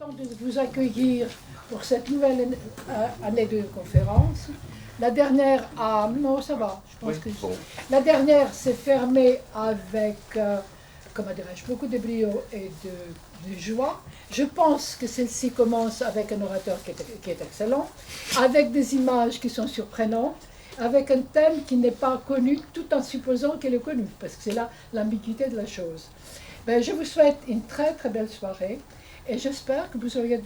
De vous accueillir pour cette nouvelle année de conférence. La dernière non, ça va, je pense que bon. La dernière s'est fermée avec, comment dirais-je, beaucoup de brio et de joie. Je pense que celle-ci commence avec un orateur qui est excellent, avec des images qui sont surprenantes, avec un thème qui n'est pas connu, tout en supposant qu'il est connu, parce que c'est là l'ambiguïté de la chose. Ben, je vous souhaite une très très belle soirée. Et j'espère que vous aurez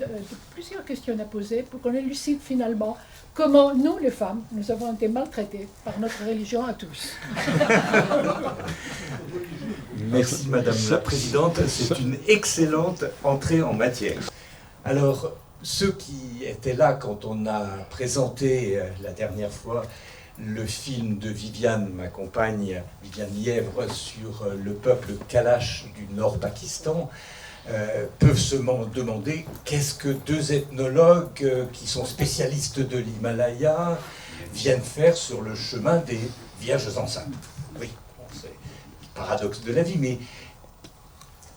plusieurs questions à poser pour qu'on élucide finalement comment nous, les femmes, nous avons été maltraitées par notre religion à tous. Merci Madame la Présidente, c'est une excellente entrée en matière. Alors, ceux qui étaient là quand on a présenté la dernière fois le film de Viviane, ma compagne, Viviane Lièvre, sur le peuple Kalash du Nord-Pakistan, peuvent se demander qu'est-ce que deux ethnologues qui sont spécialistes de l'Himalaya viennent faire sur le chemin des Vierges enceintes. Oui, bon, c'est le paradoxe de la vie, mais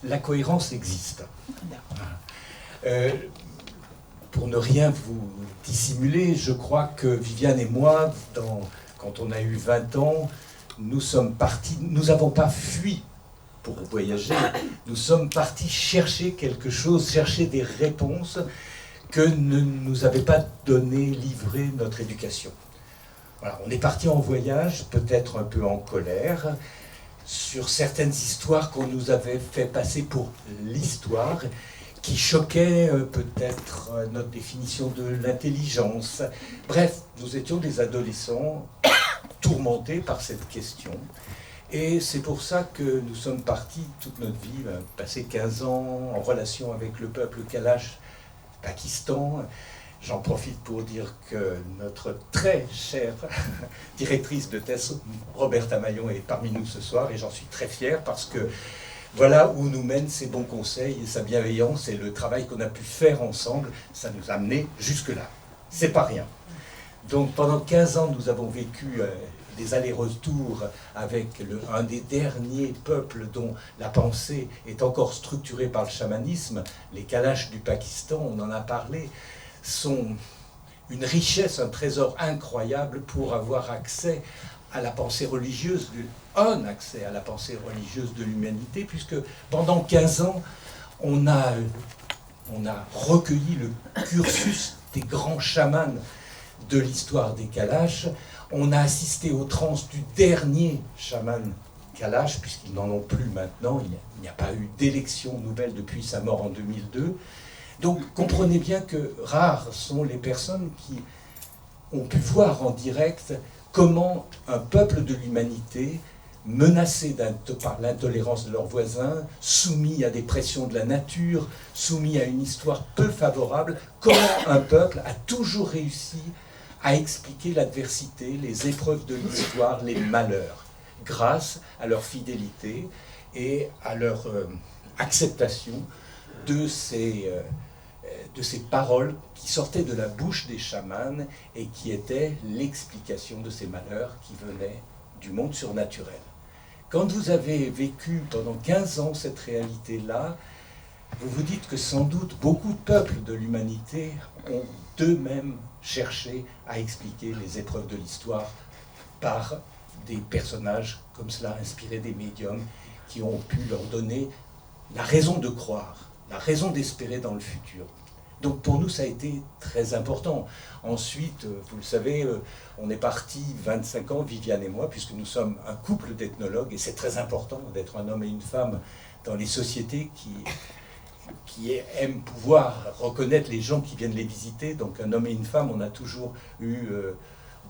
la cohérence existe. Pour ne rien vous dissimuler, je crois que Viviane et moi, quand on a eu 20 ans, nous sommes partis, nous n'avons pas fui pour voyager, nous sommes partis chercher quelque chose, chercher des réponses que ne nous avait pas donné, livré notre éducation. Voilà, on est parti en voyage, peut-être un peu en colère, sur certaines histoires qu'on nous avait fait passer pour l'histoire, qui choquaient peut-être notre définition de l'intelligence. Bref, nous étions des adolescents tourmentés par cette question. Et c'est pour ça que nous sommes partis toute notre vie, passer 15 ans en relation avec le peuple Kalash, Pakistan. J'en profite pour dire que notre très chère directrice de thèse, Roberta Maillon, est parmi nous ce soir, et j'en suis très fier parce que voilà où nous mènent ses bons conseils et sa bienveillance et le travail qu'on a pu faire ensemble, ça nous a amenés jusque-là. C'est pas rien. Donc pendant 15 ans, nous avons vécu des allers-retours avec un des derniers peuples dont la pensée est encore structurée par le chamanisme. Les Kalash du Pakistan, on en a parlé, sont une richesse, un trésor incroyable pour avoir accès à la pensée religieuse, un accès à la pensée religieuse de l'humanité, puisque pendant 15 ans, on a recueilli le cursus des grands chamans de l'histoire des Kalash. On a assisté aux transes du dernier chaman Kalash, puisqu'ils n'en ont plus maintenant, il n'y a pas eu d'élection nouvelle depuis sa mort en 2002. Donc comprenez bien que rares sont les personnes qui ont pu voir en direct comment un peuple de l'humanité, menacé par l'intolérance de leurs voisins, soumis à des pressions de la nature, soumis à une histoire peu favorable, comment un peuple a toujours réussi à expliquer l'adversité, les épreuves de l'histoire, les malheurs, grâce à leur fidélité et à leur acceptation de ces paroles qui sortaient de la bouche des chamans et qui étaient l'explication de ces malheurs qui venaient du monde surnaturel. Quand vous avez vécu pendant 15 ans cette réalité-là, vous vous dites que sans doute beaucoup de peuples de l'humanité ont d'eux-mêmes cherché à expliquer les épreuves de l'histoire par des personnages comme cela, inspirés des médiums, qui ont pu leur donner la raison de croire, la raison d'espérer dans le futur. Donc pour nous, ça a été très important. Ensuite, vous le savez, on est partis 25 ans, Viviane et moi, puisque nous sommes un couple d'ethnologues, et c'est très important d'être un homme et une femme dans les sociétés qui aiment pouvoir reconnaître les gens qui viennent les visiter. Donc un homme et une femme, on a toujours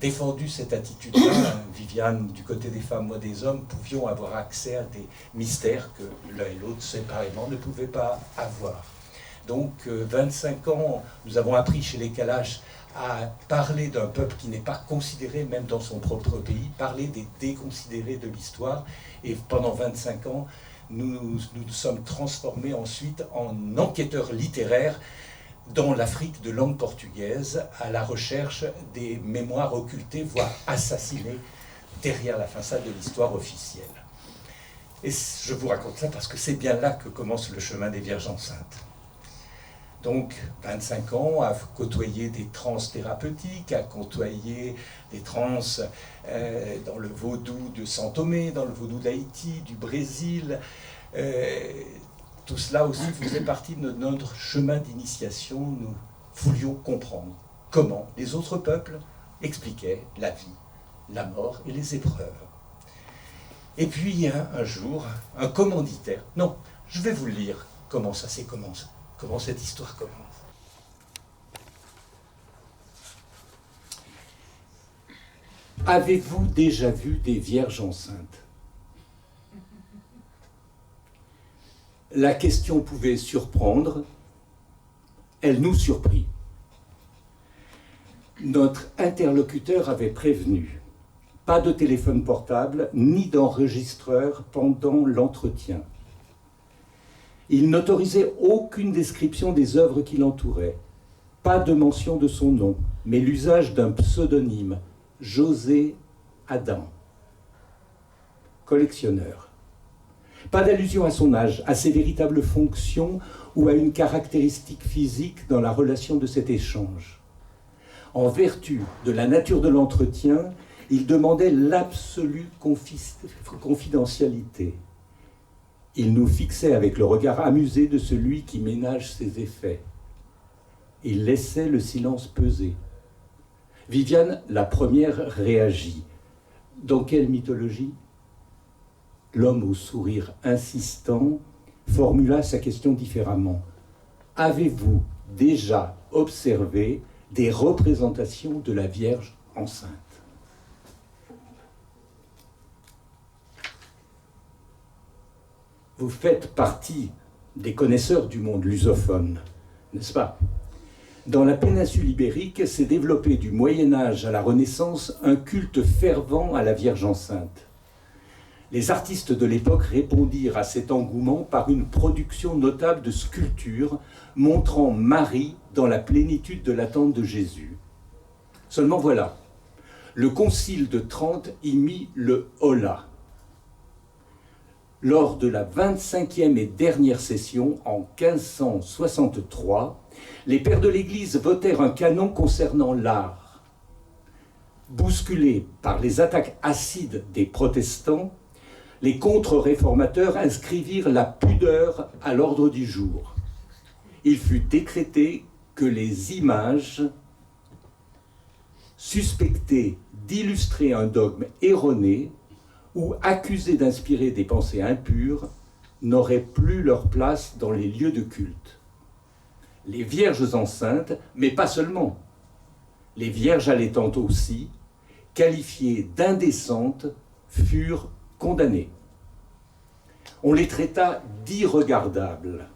défendu cette attitude-là. Viviane, du côté des femmes, moi des hommes, pouvions avoir accès à des mystères que l'un et l'autre, séparément, ne pouvaient pas avoir. Donc 25 ans, nous avons appris chez les Kalash à parler d'un peuple qui n'est pas considéré, même dans son propre pays, parler des déconsidérés de l'histoire. Et pendant 25 ans, nous sommes transformés ensuite en enquêteurs littéraires dans l'Afrique de langue portugaise, à la recherche des mémoires occultées, voire assassinées, derrière la façade de l'histoire officielle. Et je vous raconte ça parce que c'est bien là que commence le chemin des Vierges enceintes. Donc 25 ans à côtoyer des trans thérapeutiques, à côtoyer des trans dans le vaudou de São Tomé, dans le vaudou d'Haïti, du Brésil. Tout cela aussi faisait partie de notre chemin d'initiation. Nous voulions comprendre comment les autres peuples expliquaient la vie, la mort et les épreuves. Et puis il y a un jour, un commanditaire. Non, je vais vous le lire comment ça s'est commencé, comment cette histoire commence. Avez-vous déjà vu des vierges enceintes? La question pouvait surprendre, elle nous surprit. Notre interlocuteur avait prévenu. Pas de téléphone portable, ni d'enregistreur pendant l'entretien. Il n'autorisait aucune description des œuvres qui l'entouraient. Pas de mention de son nom, mais l'usage d'un pseudonyme, José Adam, collectionneur. Pas d'allusion à son âge, à ses véritables fonctions ou à une caractéristique physique dans la relation de cet échange. En vertu de la nature de l'entretien, il demandait l'absolue confidentialité. Il nous fixait avec le regard amusé de celui qui ménage ses effets. Il laissait le silence peser. Viviane, la première, réagit. Dans quelle mythologie? L'homme au sourire insistant formula sa question différemment. Avez-vous déjà observé des représentations de la Vierge enceinte? Vous faites partie des connaisseurs du monde lusophone, n'est-ce pas? Dans la péninsule ibérique s'est développé du Moyen-Âge à la Renaissance un culte fervent à la Vierge enceinte. Les artistes de l'époque répondirent à cet engouement par une production notable de sculptures montrant Marie dans la plénitude de l'attente de Jésus. Seulement voilà, le Concile de Trente y mit le holà. Lors de la 25e et dernière session, en 1563, les pères de l'Église votèrent un canon concernant l'art. Bousculés par les attaques acides des protestants, les contre-réformateurs inscrivirent la pudeur à l'ordre du jour. Il fut décrété que les images suspectées d'illustrer un dogme erroné ou accusés d'inspirer des pensées impures n'auraient plus leur place dans les lieux de culte. Les vierges enceintes, mais pas seulement, les vierges allaitantes aussi, qualifiées d'indécentes, furent condamnées. On les traita d'irregardables.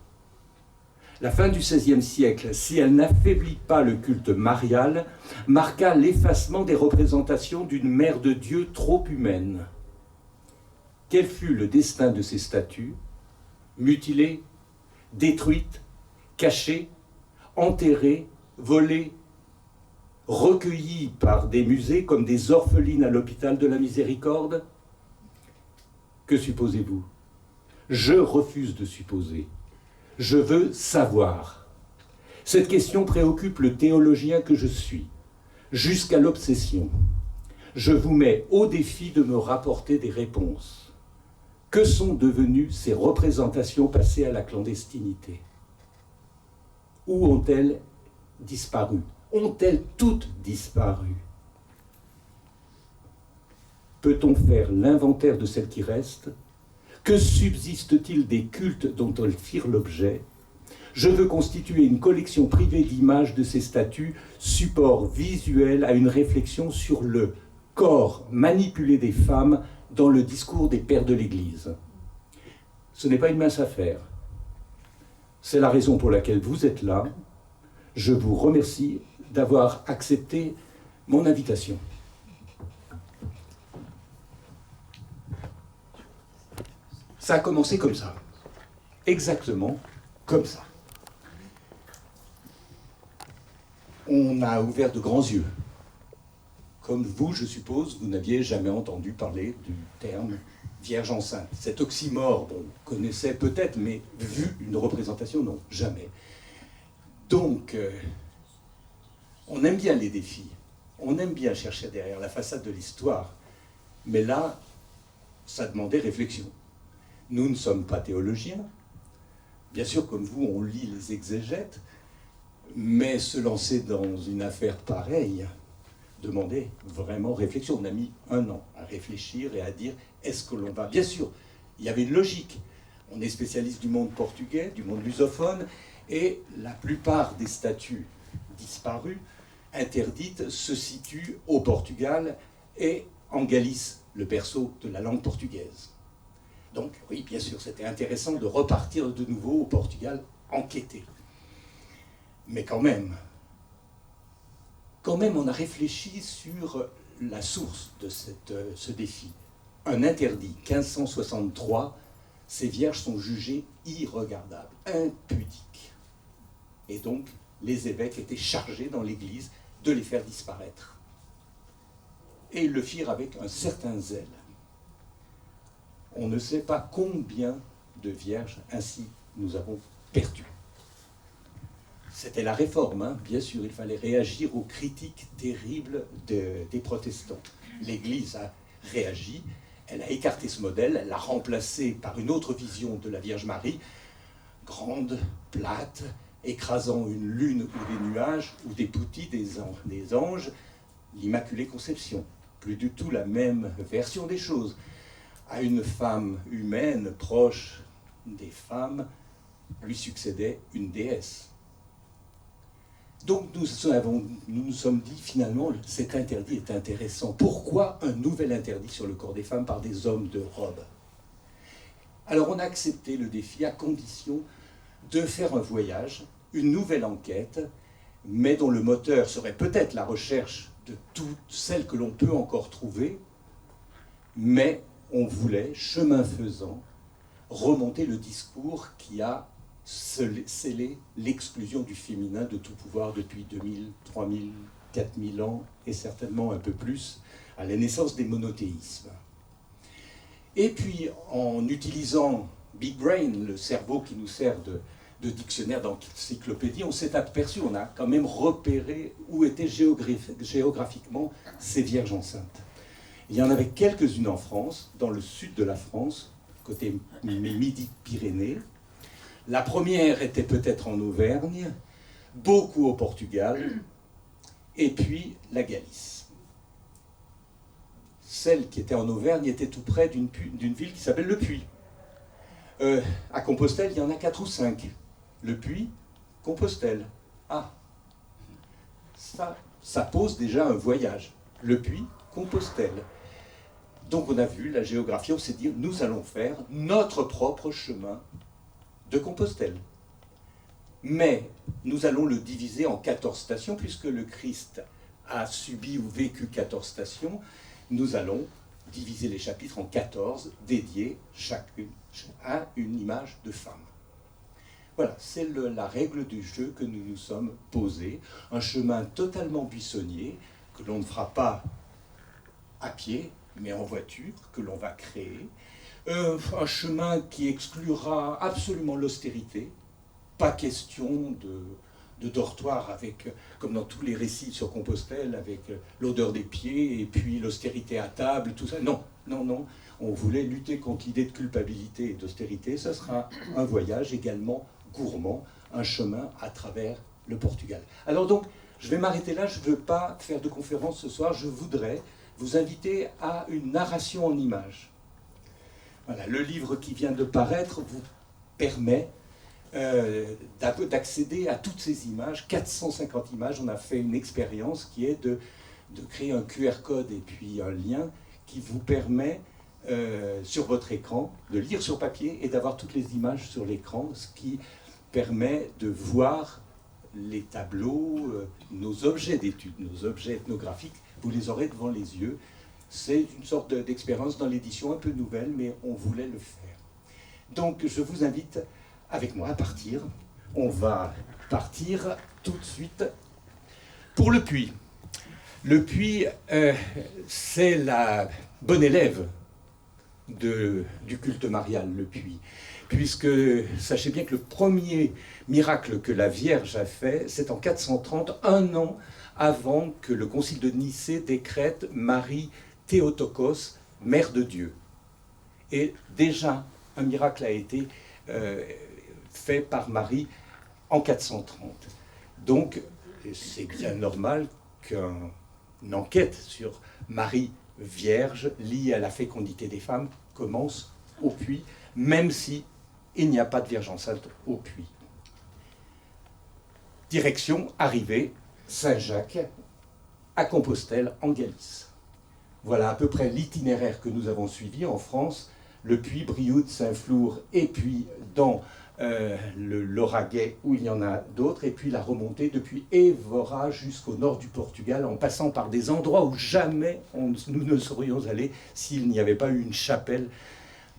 La fin du XVIe siècle, si elle n'affaiblit pas le culte marial, marqua l'effacement des représentations d'une mère de Dieu trop humaine. Quel fut le destin de ces statues? Mutilées, détruites, cachées, enterrées, volées, recueillies par des musées comme des orphelines à l'hôpital de la Miséricorde? Que supposez-vous? Je refuse de supposer. Je veux savoir. Cette question préoccupe le théologien que je suis, jusqu'à l'obsession. Je vous mets au défi de me rapporter des réponses. Que sont devenues ces représentations passées à la clandestinité? Où ont-elles disparu? Ont-elles toutes disparu? Peut-on faire l'inventaire de celles qui restent? Que subsiste-t-il des cultes dont elles firent l'objet? Je veux constituer une collection privée d'images de ces statues, support visuel à une réflexion sur le corps manipulé des femmes dans le discours des pères de l'Église. Ce n'est pas une mince affaire. C'est la raison pour laquelle vous êtes là. Je vous remercie d'avoir accepté mon invitation. Ça a commencé comme ça. Exactement comme ça. On a ouvert de grands yeux. Comme vous, je suppose, vous n'aviez jamais entendu parler du terme Vierge enceinte. Cet oxymore, on connaissait peut-être, mais vu une représentation, non, jamais. Donc, on aime bien les défis, on aime bien chercher derrière la façade de l'histoire, mais là, ça demandait réflexion. Nous ne sommes pas théologiens, bien sûr, comme vous, on lit les exégètes, mais se lancer dans une affaire pareille demandait vraiment réflexion. On a mis 1 an à réfléchir et à dire, est-ce que l'on va... Bien sûr, il y avait une logique. On est spécialiste du monde portugais, du monde lusophone, et la plupart des statues disparues, interdites, se situent au Portugal et en Galice, le berceau de la langue portugaise. Donc, oui, bien sûr, c'était intéressant de repartir de nouveau au Portugal, enquêter. Mais quand même, on a réfléchi sur la source de ce défi. Un interdit, 1563, ces vierges sont jugées irregardables, impudiques. Et donc, les évêques étaient chargés dans l'Église de les faire disparaître. Et ils le firent avec un certain zèle. On ne sait pas combien de vierges ainsi nous avons perdu. C'était la réforme, hein. Bien sûr, il fallait réagir aux critiques terribles des protestants. L'Église a réagi, elle a écarté ce modèle, elle l'a remplacé par une autre vision de la Vierge Marie, grande, plate, écrasant une lune ou des nuages, ou des poutis des anges, l'Immaculée Conception. Plus du tout la même version des choses. À une femme humaine, proche des femmes, lui succédait une déesse. Donc nous nous sommes dit, finalement, cet interdit est intéressant. Pourquoi un nouvel interdit sur le corps des femmes par des hommes de robe? Alors on a accepté le défi à condition de faire un voyage, une nouvelle enquête, mais dont le moteur serait peut-être la recherche de toutes celles que l'on peut encore trouver, mais on voulait, chemin faisant, remonter le discours qui a scellé l'exclusion du féminin de tout pouvoir depuis 2000, 3000, 4000 ans, et certainement un peu plus, à la naissance des monothéismes. Et puis, en utilisant Big Brain, le cerveau qui nous sert de dictionnaire d'encyclopédie, on s'est aperçu, on a quand même repéré où étaient géographiquement ces vierges enceintes. Il y en avait quelques-unes en France, dans le sud de la France, côté Midi-Pyrénées. La première était peut-être en Auvergne, beaucoup au Portugal, et puis la Galice. Celle qui était en Auvergne était tout près d'une ville qui s'appelle Le Puy. À Compostelle, il y en a 4 ou 5. Le Puy, Compostelle. Ah, ça pose déjà un voyage. Le Puy, Compostelle. Donc on a vu la géographie, on s'est dit, nous allons faire notre propre chemin de Compostelle. Mais nous allons le diviser en 14 stations, puisque le Christ a subi ou vécu 14 stations. Nous allons diviser les chapitres en 14, dédiés chacune à une image de femme. Voilà, c'est la règle du jeu que nous nous sommes posés. Un chemin totalement buissonnier, que l'on ne fera pas à pied, mais en voiture, que l'on va créer. Un chemin qui exclura absolument l'austérité. Pas question de dortoir avec, comme dans tous les récits sur Compostelle, avec l'odeur des pieds et puis l'austérité à table, tout ça. Non, non, non. On voulait lutter contre l'idée de culpabilité et d'austérité. Ça sera un voyage également gourmand, un chemin à travers le Portugal. Alors donc, je vais m'arrêter là. Je ne veux pas faire de conférence ce soir. Je voudrais vous inviter à une narration en images. Voilà, le livre qui vient de paraître vous permet d'accéder à toutes ces images, 450 images. On a fait une expérience qui est de créer un QR code et puis un lien qui vous permet sur votre écran de lire sur papier et d'avoir toutes les images sur l'écran, ce qui permet de voir les tableaux, nos objets d'étude, nos objets ethnographiques, vous les aurez devant les yeux. C'est une sorte d'expérience dans l'édition un peu nouvelle, mais on voulait le faire. Donc je vous invite avec moi à partir. On va partir tout de suite pour le Puy. Le Puy, c'est la bonne élève du culte marial, le puits. Puisque, sachez bien que le premier miracle que la Vierge a fait, c'est en 430, un an avant que le concile de Nicée décrète Marie Théotokos, mère de Dieu. Et déjà, un miracle a été fait par Marie en 430. Donc, c'est bien normal qu'une enquête sur Marie Vierge, liée à la fécondité des femmes, commence au puits, même si il n'y a pas de Vierge enceinte au puits. Direction, arrivée, Saint-Jacques, à Compostelle, en Galice. Voilà à peu près l'itinéraire que nous avons suivi en France, le puits, Brioude, Saint-Flour, et puis dans le Lauragais, où il y en a d'autres, et puis la remontée depuis Évora jusqu'au nord du Portugal, en passant par des endroits où jamais nous ne serions allés s'il n'y avait pas eu une chapelle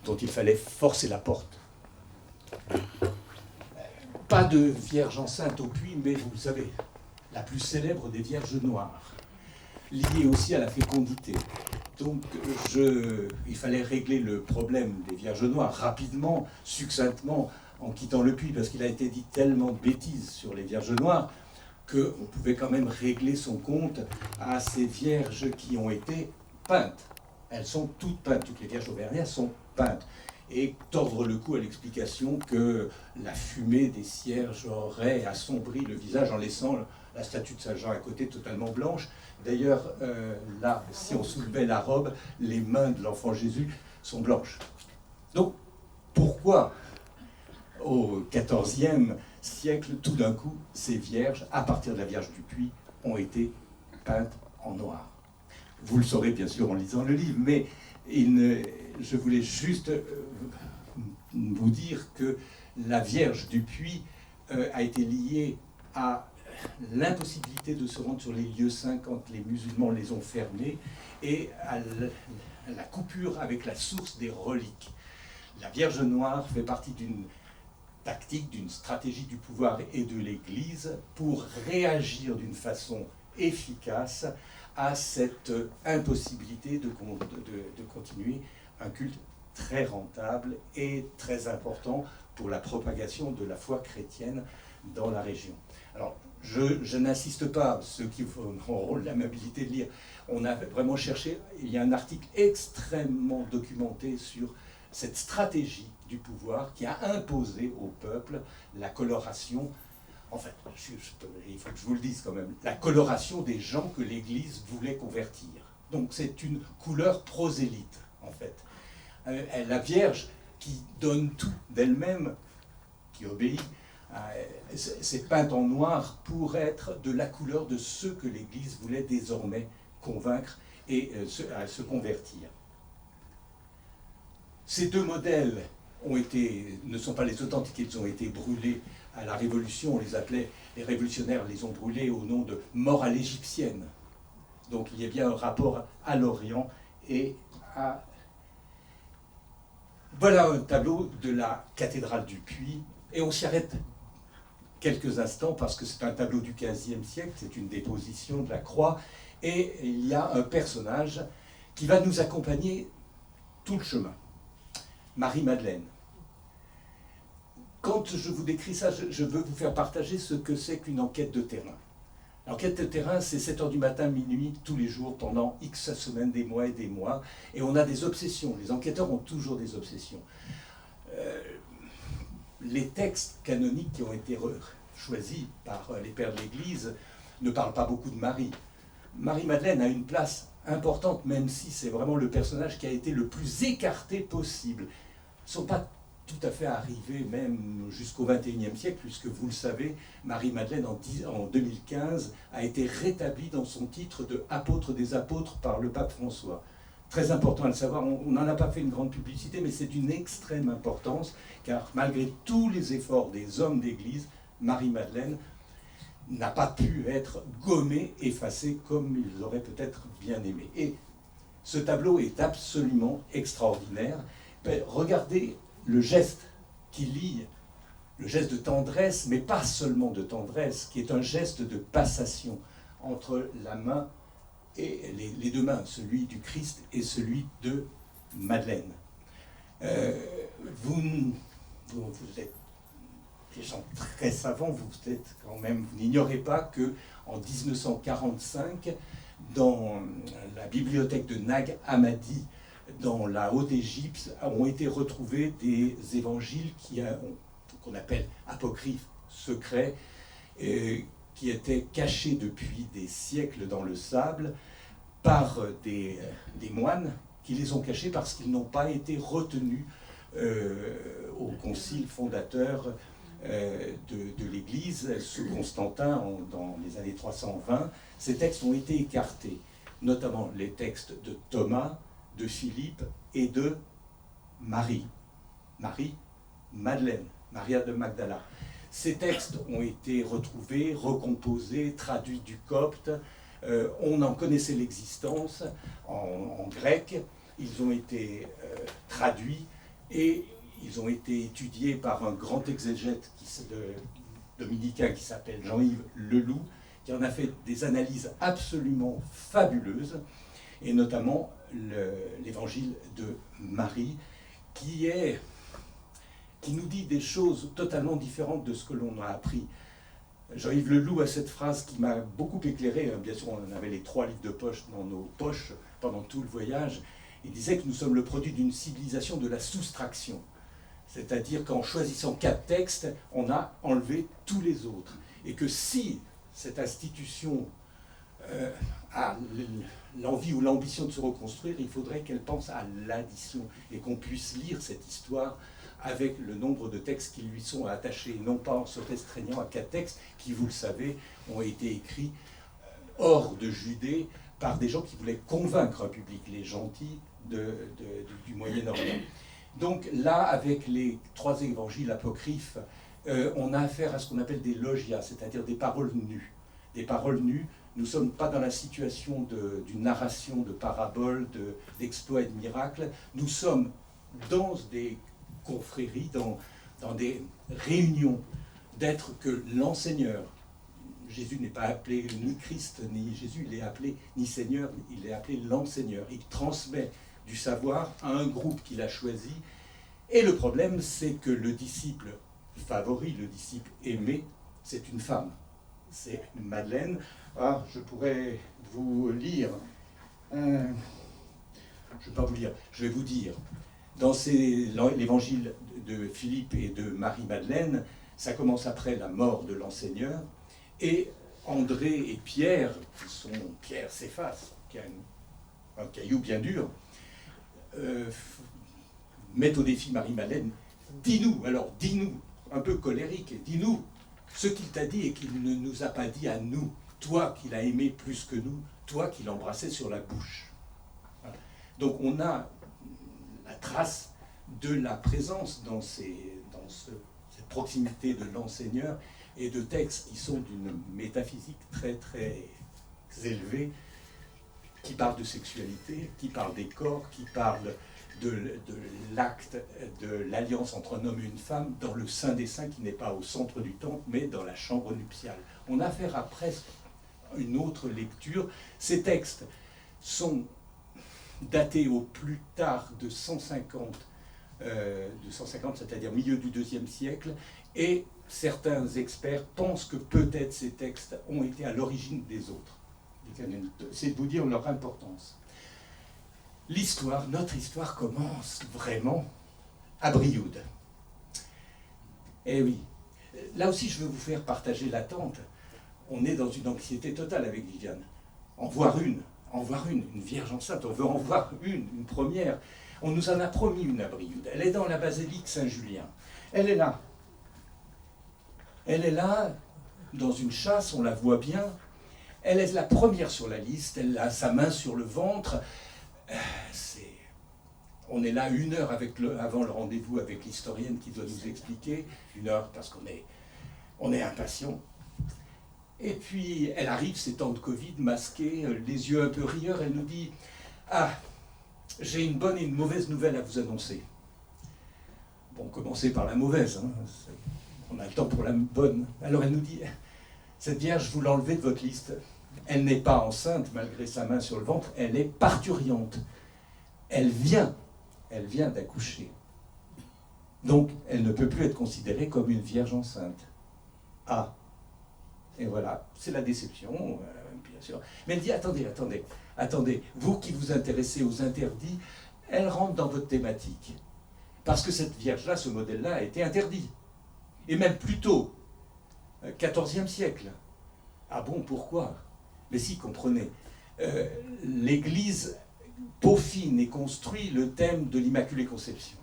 dont il fallait forcer la porte. Pas de Vierge enceinte au puits, mais vous le savez, la plus célèbre des Vierges noires, liée aussi à la fécondité. Donc il fallait régler le problème des Vierges noires rapidement, succinctement, en quittant le puits, parce qu'il a été dit tellement de bêtises sur les Vierges noires qu'on pouvait quand même régler son compte à ces Vierges qui ont été peintes. Elles sont toutes peintes, toutes les Vierges auvergnats sont peintes. Et tordre le cou à l'explication que la fumée des cierges aurait assombri le visage en laissant la statue de Saint-Jean à côté totalement blanche. D'ailleurs, là, si on soulevait la robe, les mains de l'enfant Jésus sont blanches. Donc, pourquoi, au XIVe siècle, tout d'un coup, ces vierges, à partir de la Vierge du Puits, ont été peintes en noir? Vous le saurez bien sûr en lisant le livre, mais je voulais juste vous dire que la Vierge du Puits a été liée à l'impossibilité de se rendre sur les lieux saints quand les musulmans les ont fermés et à la coupure avec la source des reliques. La Vierge Noire fait partie d'une tactique, d'une stratégie du pouvoir et de l'Église pour réagir d'une façon efficace à cette impossibilité de continuer un culte très rentable et très important pour la propagation de la foi chrétienne dans la région. Alors, je n'insiste pas, ceux qui auront l'amabilité de lire, on a vraiment cherché, il y a un article extrêmement documenté sur cette stratégie du pouvoir qui a imposé au peuple la coloration, en fait, il faut que je vous le dise quand même, la coloration des gens que l'Église voulait convertir. Donc c'est une couleur prosélyte, en fait. La Vierge qui donne tout d'elle-même, qui obéit, c'est peinte en noir pour être de la couleur de ceux que l'Église voulait désormais convaincre et se convertir. Ces deux modèles ne sont pas les authentiques, ils ont été brûlés à la Révolution, on les appelait, les révolutionnaires les ont brûlés au nom de mort à l'égyptienne. Donc il y a bien un rapport à l'Orient et à... Voilà un tableau de la cathédrale du Puits, et on s'y arrête quelques instants parce que c'est un tableau du XVe siècle, c'est une déposition de la croix, et il y a un personnage qui va nous accompagner tout le chemin. Marie-Madeleine. Quand je vous décris ça, je veux vous faire partager ce que c'est qu'une enquête de terrain. L'enquête de terrain, c'est 7h du matin, minuit, tous les jours, pendant X semaines, des mois et des mois. Et on a des obsessions. Les enquêteurs ont toujours des obsessions. Les textes canoniques qui ont été choisis par les pères de l'Église ne parlent pas beaucoup de Marie. Marie-Madeleine a une place importante, même si c'est vraiment le personnage qui a été le plus écarté possible. Ils ne sont pas tout à fait arrivés même jusqu'au XXIe siècle, puisque vous le savez, Marie-Madeleine en 2015 a été rétablie dans son titre de apôtre des apôtres par le pape François. Très important à le savoir, on n'en a pas fait une grande publicité, mais c'est d'une extrême importance, car malgré tous les efforts des hommes d'Église, Marie-Madeleine n'a pas pu être gommée, effacée comme ils auraient peut-être bien aimé. Et ce tableau est absolument extraordinaire. Regardez le geste qui lie, le geste de tendresse, mais pas seulement de tendresse, qui est un geste de passation entre la main et les deux mains, celui du Christ et celui de Madeleine. Vous êtes des gens très savants, vous n'ignorez pas que en 1945, dans la bibliothèque de Nag Hammadi, dans la Haute-Égypte, ont été retrouvés des évangiles qu'on appelle apocryphes secrets, qui étaient cachés depuis des siècles dans le sable par des moines qui les ont cachés parce qu'ils n'ont pas été retenus au concile fondateur de l'Église sous Constantin dans les années 320. Ces textes ont été écartés, notamment les textes de Thomas, de Philippe et de Marie Madeleine, Maria de Magdala. Ces textes ont été retrouvés, recomposés, traduits du copte. On en connaissait l'existence en grec. Ils ont été traduits et ils ont été étudiés par un grand exégète dominicain qui s'appelle Jean-Yves Leloup, qui en a fait des analyses absolument fabuleuses, et notamment l'évangile de Marie, qui nous dit des choses totalement différentes de ce que l'on a appris. Jean-Yves Leloup a cette phrase qui m'a beaucoup éclairé. Bien sûr, on avait les 3 livres de poche dans nos poches pendant tout le voyage. Il disait que nous sommes le produit d'une civilisation de la soustraction. C'est-à-dire qu'en choisissant 4 textes, on a enlevé tous les autres. Et que si cette institution a l'envie ou l'ambition de se reconstruire, il faudrait qu'elle pense à l'addition et qu'on puisse lire cette histoire avec le nombre de textes qui lui sont attachés, non pas en se restreignant à 4 textes qui, vous le savez, ont été écrits hors de Judée par des gens qui voulaient convaincre un public, les gentils du Moyen-Orient. Donc là, avec les 3 évangiles apocryphes, on a affaire à ce qu'on appelle des logias, c'est-à-dire des paroles nues. Des paroles nues, nous ne sommes pas dans la situation d'une narration de paraboles, d'exploits et de miracles. Nous sommes dans des confréries, dans des réunions d'êtres que l'enseigneur, Jésus n'est pas appelé ni Christ, ni Jésus, il est appelé ni Seigneur, il est appelé l'enseigneur. Il transmet du savoir à un groupe qu'il a choisi. Et le problème, c'est que le disciple favori, le disciple aimé, c'est une femme. C'est Madeleine. Ah, je pourrais vous lire. Je ne vais pas vous lire, je vais vous dire. Dans l'évangile de Philippe et de Marie-Madeleine, ça commence après la mort de l'enseigneur, et André et Pierre, qui sont Pierre Céphas, qui a un caillou bien dur, mettent au défi Marie-Madeleine. Dis-nous, un peu colérique, dis-nous ce qu'il t'a dit et qu'il ne nous a pas dit à nous, toi qui l'as aimé plus que nous, toi qui l'embrassais sur la bouche. Voilà. Donc on a la trace de la présence dans cette proximité de l'enseigneur et de textes qui sont d'une métaphysique très très élevée, qui parlent de sexualité, qui parlent des corps, qui parlent de l'acte, de l'alliance entre un homme et une femme dans le Saint des Saints, qui n'est pas au centre du temple, mais dans la chambre nuptiale. On a affaire à presque une autre lecture. Ces textes sont datés au plus tard de 150, c'est-à-dire milieu du IIe siècle, et certains experts pensent que peut-être ces textes ont été à l'origine des autres. C'est de vous dire leur importance. L'histoire, notre histoire commence vraiment à Brioude. Eh oui, là aussi je veux vous faire partager l'attente. On est dans une anxiété totale avec Viviane. En voir une vierge enceinte, on veut en voir une première. On nous en a promis une à Brioude. Elle est dans la basilique Saint-Julien. Elle est là. Elle est là, dans une chasse, on la voit bien. Elle est la première sur la liste, elle a sa main sur le ventre. On est là 1 heure avant le rendez-vous avec l'historienne qui doit nous expliquer. 1 heure parce qu'on est impatient. Et puis elle arrive, ces temps de Covid, masquée, les yeux un peu rieurs, elle nous dit « Ah, j'ai une bonne et une mauvaise nouvelle à vous annoncer. » Bon, commencez par la mauvaise, hein. On a le temps pour la bonne. Alors elle nous dit « Cette vierge, vous l'enlevez de votre liste. Elle n'est pas enceinte, malgré sa main sur le ventre, elle est parturiente. Elle vient d'accoucher. Donc, elle ne peut plus être considérée comme une vierge enceinte. Ah, et voilà, c'est la déception, bien sûr. Mais elle dit, attendez, vous qui vous intéressez aux interdits, elle rentre dans votre thématique. Parce que cette vierge-là, ce modèle-là, a été interdit. Et même plus tôt, XIVe siècle. Ah bon, pourquoi? Mais si, comprenez, l'Église peaufine et construit le thème de l'Immaculée Conception.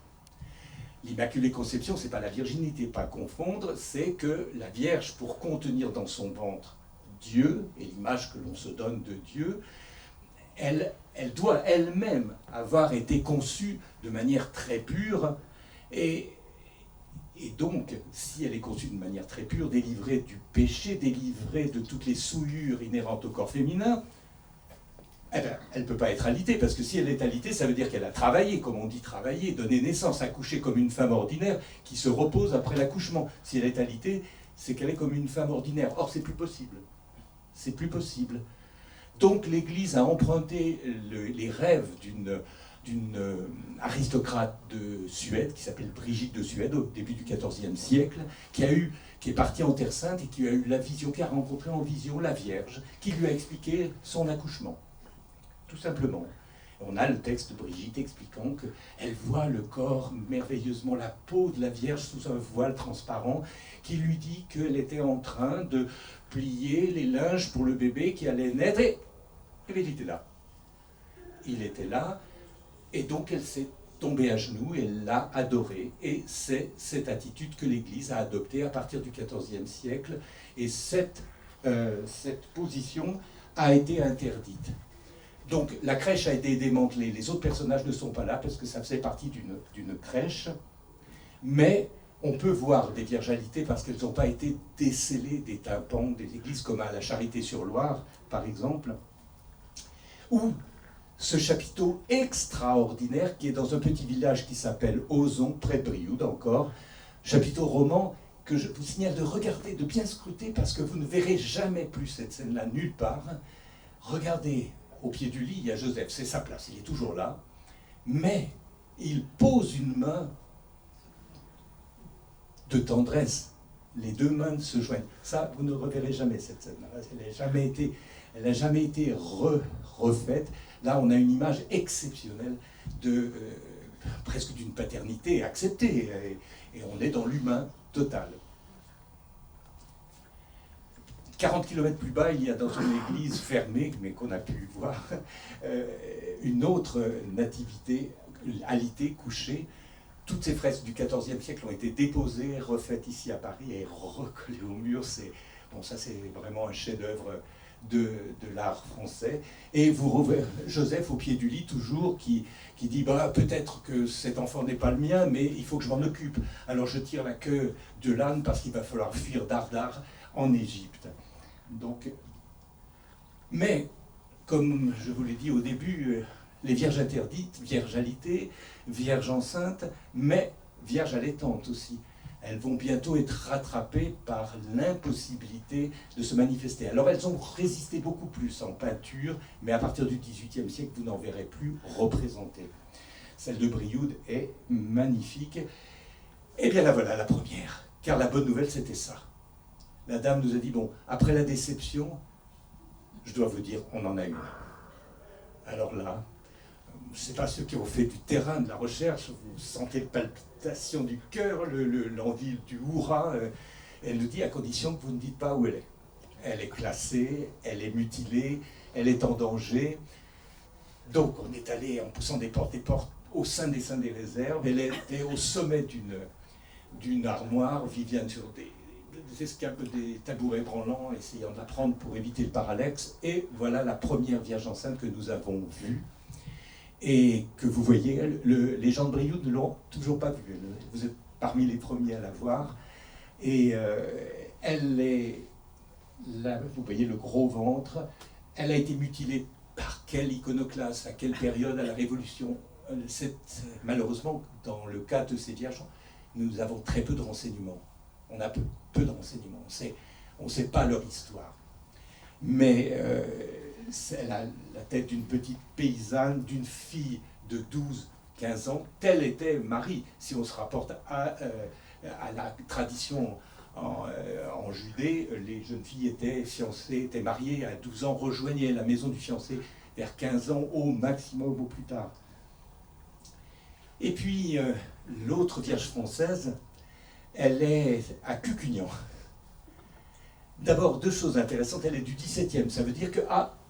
L'Immaculée Conception, c'est pas la virginité, pas confondre, c'est que la Vierge, pour contenir dans son ventre Dieu, et l'image que l'on se donne de Dieu, elle doit elle-même avoir été conçue de manière très pure, et donc, si elle est conçue de manière très pure, délivrée du péché, délivrée de toutes les souillures inhérentes au corps féminin, eh bien, elle ne peut pas être alitée, parce que si elle est alitée, ça veut dire qu'elle a travaillé, comme on dit travailler, donner naissance, accoucher comme une femme ordinaire qui se repose après l'accouchement. Si elle est alitée, c'est qu'elle est comme une femme ordinaire. Or, c'est plus possible. C'est plus possible. Donc, l'Église a emprunté les rêves d'une aristocrate de Suède, qui s'appelle Brigitte de Suède, au début du XIVe siècle, qui est partie en Terre Sainte et qui a eu la vision, qui a rencontré en vision la Vierge, qui lui a expliqué son accouchement. Tout simplement. On a le texte de Brigitte expliquant qu'elle voit le corps merveilleusement, la peau de la Vierge sous un voile transparent, qui lui dit qu'elle était en train de plier les linges pour le bébé qui allait naître, et il était là. Il était là, et donc elle s'est tombée à genoux, et elle l'a adoré, et c'est cette attitude que l'Église a adoptée à partir du XIVe siècle, et cette position a été interdite. Donc la crèche a été démantelée, les autres personnages ne sont pas là parce que ça faisait partie d'une crèche, mais on peut voir des viergalités parce qu'elles n'ont pas été décellées des tympans des églises, comme à la Charité-sur-Loire, par exemple, ou ce chapiteau extraordinaire qui est dans un petit village qui s'appelle Ozon, près de Brioude encore, chapiteau roman que je vous signale de regarder, de bien scruter, parce que vous ne verrez jamais plus cette scène-là nulle part. Regardez. Au pied du lit, il y a Joseph, c'est sa place, il est toujours là, mais il pose une main de tendresse. Les deux mains se joignent. Ça, vous ne reverrez jamais cette scène-là. Elle n'a jamais été refaite. Là, on a une image exceptionnelle presque d'une paternité acceptée, et on est dans l'humain total. 40 km plus bas, il y a dans une église fermée, mais qu'on a pu voir, une autre nativité, alitée, couchée. Toutes ces fresques du XIVe siècle ont été déposées, refaites ici à Paris et recollées au mur. Ça c'est vraiment un chef-d'œuvre de l'art français. Et vous reverrez Joseph au pied du lit, toujours, qui dit peut-être que cet enfant n'est pas le mien, mais il faut que je m'en occupe. Alors je tire la queue de l'âne parce qu'il va falloir fuir Dardar en Égypte. Donc, mais, comme je vous l'ai dit au début, les vierges interdites, vierges alitées, vierges enceintes, mais vierges allaitantes aussi, elles vont bientôt être rattrapées par l'impossibilité de se manifester. Alors elles ont résisté beaucoup plus en peinture, mais à partir du XVIIIe siècle, vous n'en verrez plus représentées. Celle de Brioude est magnifique. Eh bien la voilà, la première, car la bonne nouvelle c'était ça. La dame nous a dit, après la déception, je dois vous dire, on en a une. Alors là, je ne sais pas ceux qui ont fait du terrain, de la recherche, vous sentez les palpitations du cœur, l'envie du hurrah. Elle nous dit, à condition que vous ne dites pas où elle est. Elle est classée, elle est mutilée, elle est en danger. Donc on est allé en poussant des portes au sein des seins des réserves. Elle était au sommet d'une armoire, Viviane sur des escapes, des tabourets branlants, essayant de la prendre pour éviter le parallaxe. Et voilà la première Vierge enceinte que nous avons vue. Et que vous voyez, les gens de Brioude ne l'ont toujours pas vue. Vous êtes parmi les premiers à la voir. Et elle est, là, vous voyez le gros ventre. Elle a été mutilée par quel iconoclaste, à quelle période, à la Révolution. Malheureusement, dans le cas de ces vierges, nous avons très peu de renseignements. On a peu de renseignements. On ne sait pas leur histoire. Mais elle a la tête d'une petite paysanne, d'une fille de 12 15 ans, telle était Marie. Si on se rapporte à la tradition en Judée, les jeunes filles étaient fiancées, étaient mariées à 12 ans, rejoignaient la maison du fiancé vers 15 ans au maximum au plus tard. Et puis, l'autre Vierge française, elle est à Cucugnan. D'abord, deux choses intéressantes, elle est du XVIIe, ça veut dire que,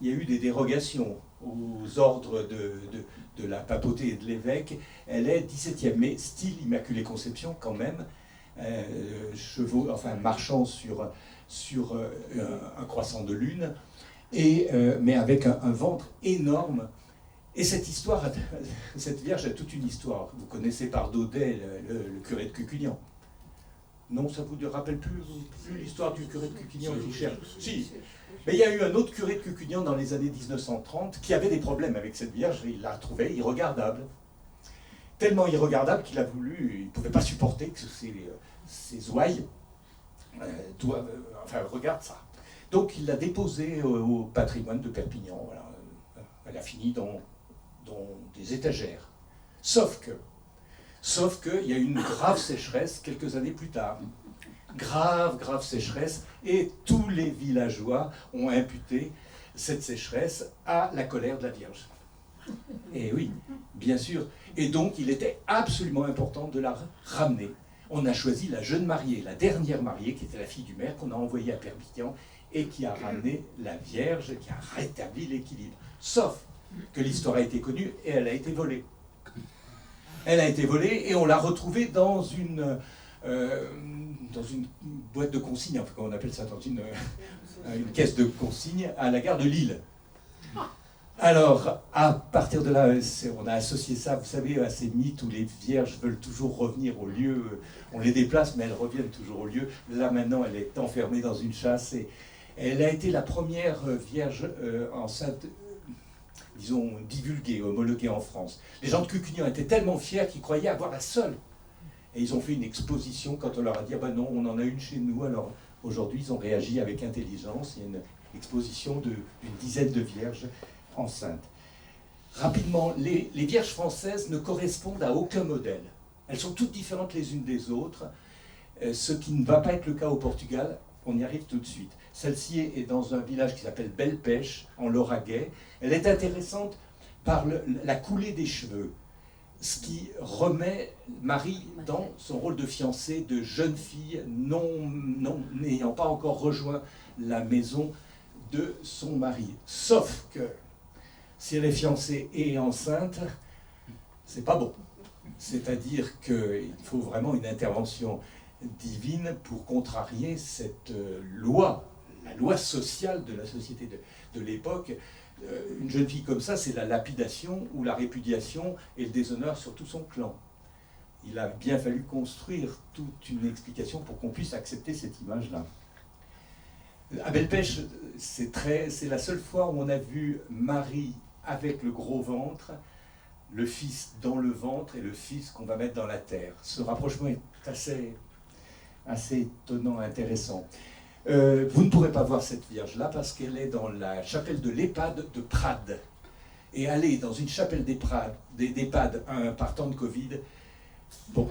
il y a eu des dérogations aux ordres de la papauté et de l'évêque, elle est XVIIe, mais style Immaculée Conception quand même, marchant sur un croissant de lune, mais avec un ventre énorme. Et cette histoire, cette Vierge a toute une histoire. Vous connaissez par Daudet le curé de Cucugnan. Non, ça ne vous rappelle plus l'histoire du curé de Cucugnan qui cherche. Si. Mais il y a eu un autre curé de Cucugnan dans les années 1930 qui avait des problèmes avec cette Vierge et il l'a trouvée irregardable. Tellement irregardable qu'il a voulu, il ne pouvait pas supporter que ses ouailles regarde ça. Donc il l'a déposée au patrimoine de Perpignan. Voilà. Elle a fini dans des étagères. Sauf qu'il y a eu une grave sécheresse quelques années plus tard. Grave sécheresse, et tous les villageois ont imputé cette sécheresse à la colère de la Vierge. Et oui, bien sûr. Et donc, il était absolument important de la ramener. On a choisi la jeune mariée, la dernière mariée, qui était la fille du maire, qu'on a envoyée à Perpignan, et qui a ramené la Vierge, qui a rétabli l'équilibre. Sauf que l'histoire a été connue, et elle a été volée. Elle a été volée, et on l'a retrouvée dans une boîte de consignes, enfin, on appelle ça dans une caisse de consignes, à la gare de Lille. Alors, à partir de là, on a associé ça, vous savez, à ces mythes où les vierges veulent toujours revenir au lieu, on les déplace, mais elles reviennent toujours au lieu. Là, maintenant, elle est enfermée dans une chasse, et elle a été la première vierge enceinte, disons, divulguée, homologuée en France. Les gens de Cucugnan étaient tellement fiers qu'ils croyaient avoir la seule. Et ils ont fait une exposition quand on leur a dit « Ah ben non, on en a une chez nous ». Alors aujourd'hui, ils ont réagi avec intelligence. Il y a une exposition d'une dizaine de vierges enceintes. Rapidement, les vierges françaises ne correspondent à aucun modèle. Elles sont toutes différentes les unes des autres, ce qui ne va pas être le cas au Portugal. On y arrive tout de suite. Celle-ci est dans un village qui s'appelle Belle-Pêche, en Lauragais. Elle est intéressante par la coulée des cheveux, ce qui remet Marie dans son rôle de fiancée, de jeune fille, n'ayant pas encore rejoint la maison de son mari. Sauf que si elle est fiancée et enceinte, c'est pas bon. C'est-à-dire qu'il faut vraiment une intervention divine pour contrarier cette loi, la loi sociale de la société de l'époque. Une jeune fille comme ça, c'est la lapidation ou la répudiation et le déshonneur sur tout son clan. Il a bien fallu construire toute une explication pour qu'on puisse accepter cette image-là. À Belle-Pêche, c'est la seule fois où on a vu Marie avec le gros ventre, le fils dans le ventre et le fils qu'on va mettre dans la terre. Ce rapprochement est assez étonnant, intéressant. Vous ne pourrez pas voir cette Vierge-là parce qu'elle est dans la chapelle de l'EHPAD de Prades. Et aller dans une chapelle d'EHPAD par temps de Covid, bon,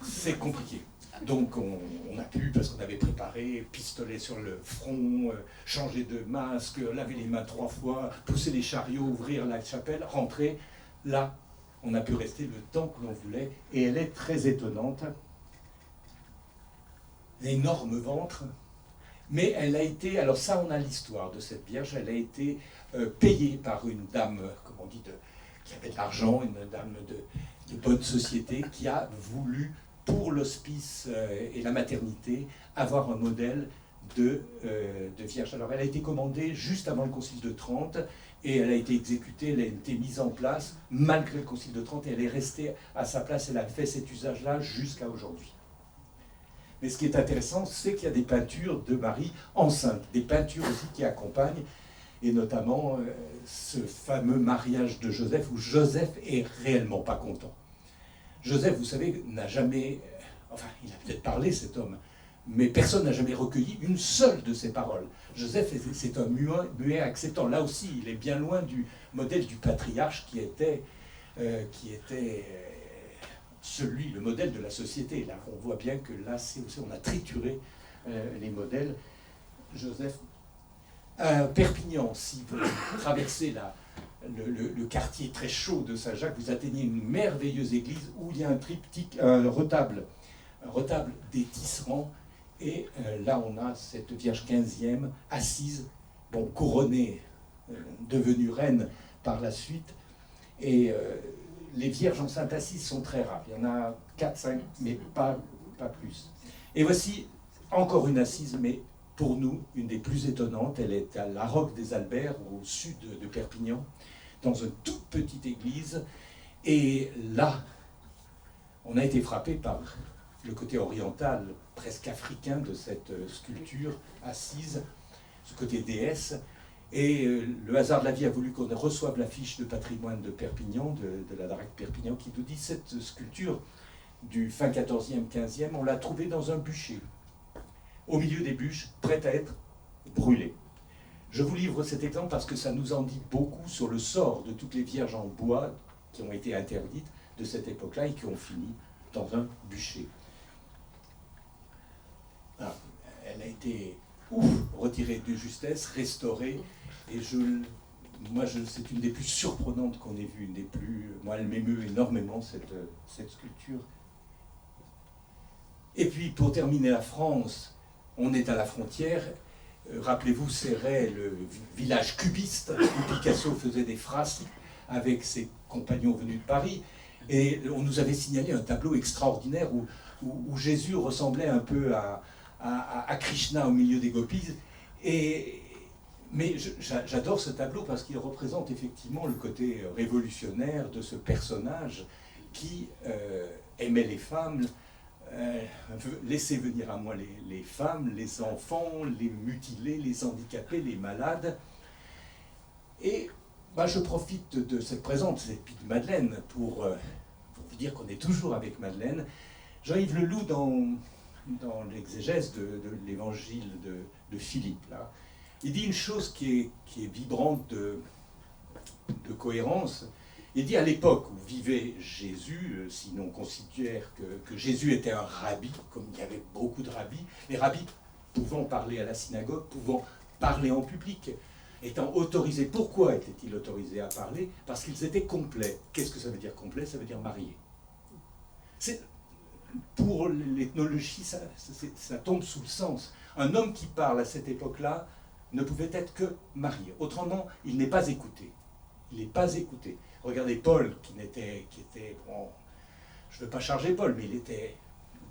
c'est compliqué. Donc on a pu, parce qu'on avait préparé, pistolet sur le front, changer de masque, laver les mains 3 fois, pousser les chariots, ouvrir la chapelle, rentrer. Là, on a pu rester le temps que l'on voulait. Et elle est très étonnante. L'énorme ventre. Mais elle a été, alors ça on a l'histoire de cette Vierge, elle a été payée par une dame, comme on dit, qui avait de l'argent, une dame de bonne société, qui a voulu, pour l'hospice et la maternité, avoir un modèle de Vierge. Alors elle a été commandée juste avant le Concile de Trente, et elle a été exécutée, elle a été mise en place malgré le Concile de Trente, et elle est restée à sa place, elle a fait cet usage-là jusqu'à aujourd'hui. Mais ce qui est intéressant, c'est qu'il y a des peintures de Marie enceinte, des peintures aussi qui accompagnent, et notamment ce fameux mariage de Joseph, où Joseph est réellement pas content. Joseph, vous savez, n'a jamais... Enfin, il a peut-être parlé, cet homme, mais personne n'a jamais recueilli une seule de ses paroles. Joseph, c'est un muet acceptant. Là aussi, il est bien loin du modèle du patriarche qui était le modèle de la société. Là, on voit bien que là, on a trituré les modèles. Joseph, Perpignan, si vous traversez le quartier très chaud de Saint-Jacques, vous atteignez une merveilleuse église où il y a un triptyque, un retable des tisserands. Et là, on a cette Vierge 15e assise, bon, couronnée, devenue reine par la suite. Et les Vierges enceintes assises sont très rares. Il y en a 4, 5, mais pas plus. Et voici encore une assise, mais pour nous, une des plus étonnantes. Elle est à la Roque des Alberts, au sud de Perpignan, dans une toute petite église. Et là, on a été frappé par le côté oriental, presque africain de cette sculpture assise, ce côté déesse. Et le hasard de la vie a voulu qu'on reçoive l'affiche de patrimoine de Perpignan, de la DRAC Perpignan, qui nous dit cette sculpture du fin 14e, 15e, on l'a trouvée dans un bûcher, au milieu des bûches, prête à être brûlée. Je vous livre cet exemple parce que ça nous en dit beaucoup sur le sort de toutes les vierges en bois qui ont été interdites de cette époque-là et qui ont fini dans un bûcher. Alors, elle a été retirée de justesse, restaurée, et c'est une des plus surprenantes qu'on ait vues, moi elle m'émeut énormément cette sculpture. Et puis pour terminer la France, on est à la frontière. Rappelez-vous Céret, le village cubiste où Picasso faisait des frasques avec ses compagnons venus de Paris. Et on nous avait signalé un tableau extraordinaire où Jésus ressemblait un peu à Krishna au milieu des gopis. Mais j'adore ce tableau parce qu'il représente effectivement le côté révolutionnaire de ce personnage qui aimait les femmes, laisser venir à moi les femmes, les enfants, les mutilés, les handicapés, les malades. Et je profite de cette présence, et puis de Madeleine, pour vous dire qu'on est toujours avec Madeleine. Jean-Yves Leloup, dans l'exégèse de l'évangile de Philippe, là, il dit une chose qui est vibrante de cohérence. Il dit à l'époque où vivait Jésus, si l'on considère que Jésus était un rabbi, comme il y avait beaucoup de rabbis, les rabbis pouvant parler à la synagogue, pouvant parler en public, étant autorisés. Pourquoi étaient-ils autorisés à parler? Parce qu'ils étaient complets. Qu'est-ce que ça veut dire complet? Ça veut dire marié. Pour l'ethnologie, ça tombe sous le sens. Un homme qui parle à cette époque-là ne pouvait être que marié. Autrement, il n'est pas écouté. Il n'est pas écouté. Regardez Paul, qui était bon, je ne veux pas charger Paul, mais il était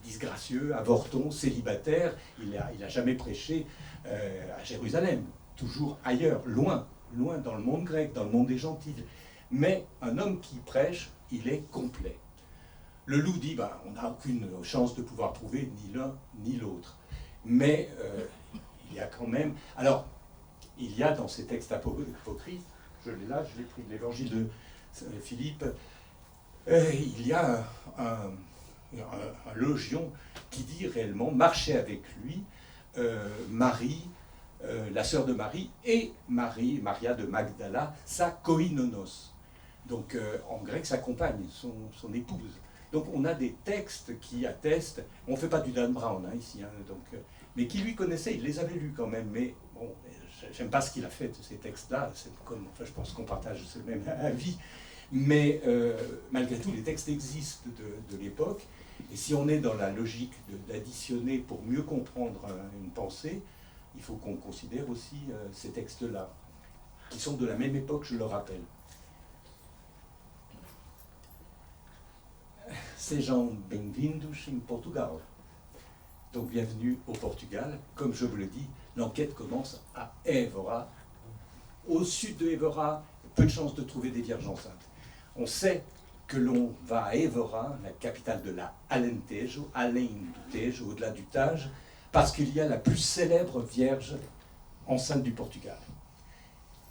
disgracieux, avorton, célibataire. Il n'a jamais prêché à Jérusalem, toujours ailleurs, loin dans le monde grec, dans le monde des gentils. Mais un homme qui prêche, il est complet. Le Loup dit, on n'a aucune chance de pouvoir prouver ni l'un ni l'autre. Mais il y a quand même... Alors, il y a dans ces textes apocryphes, je l'ai là, je l'ai pris de l'évangile de Philippe, il y a un logion qui dit réellement, marcher avec lui, Marie, la sœur de Marie, et Maria de Magdala, sa koinonos. Donc en grec, sa compagne, son épouse. Donc on a des textes qui attestent, on ne fait pas du Dan Brown ici, mais qui lui connaissait, il les avait lus quand même, mais bon, j'aime pas ce qu'il a fait de ces textes-là, je pense qu'on partage ce même avis, mais malgré tout les textes existent de l'époque, et si on est dans la logique d'additionner pour mieux comprendre une pensée, il faut qu'on considère aussi ces textes-là, qui sont de la même époque, je le rappelle. Sejam bem-vindos em Portugal. Donc bienvenue au Portugal. Comme je vous le dis, l'enquête commence à Évora. Au sud de Évora, peu de chances de trouver des vierges enceintes. On sait que l'on va à Évora, la capitale de la Alentejo, Além do Tejo, au-delà du Tage, parce qu'il y a la plus célèbre vierge enceinte du Portugal.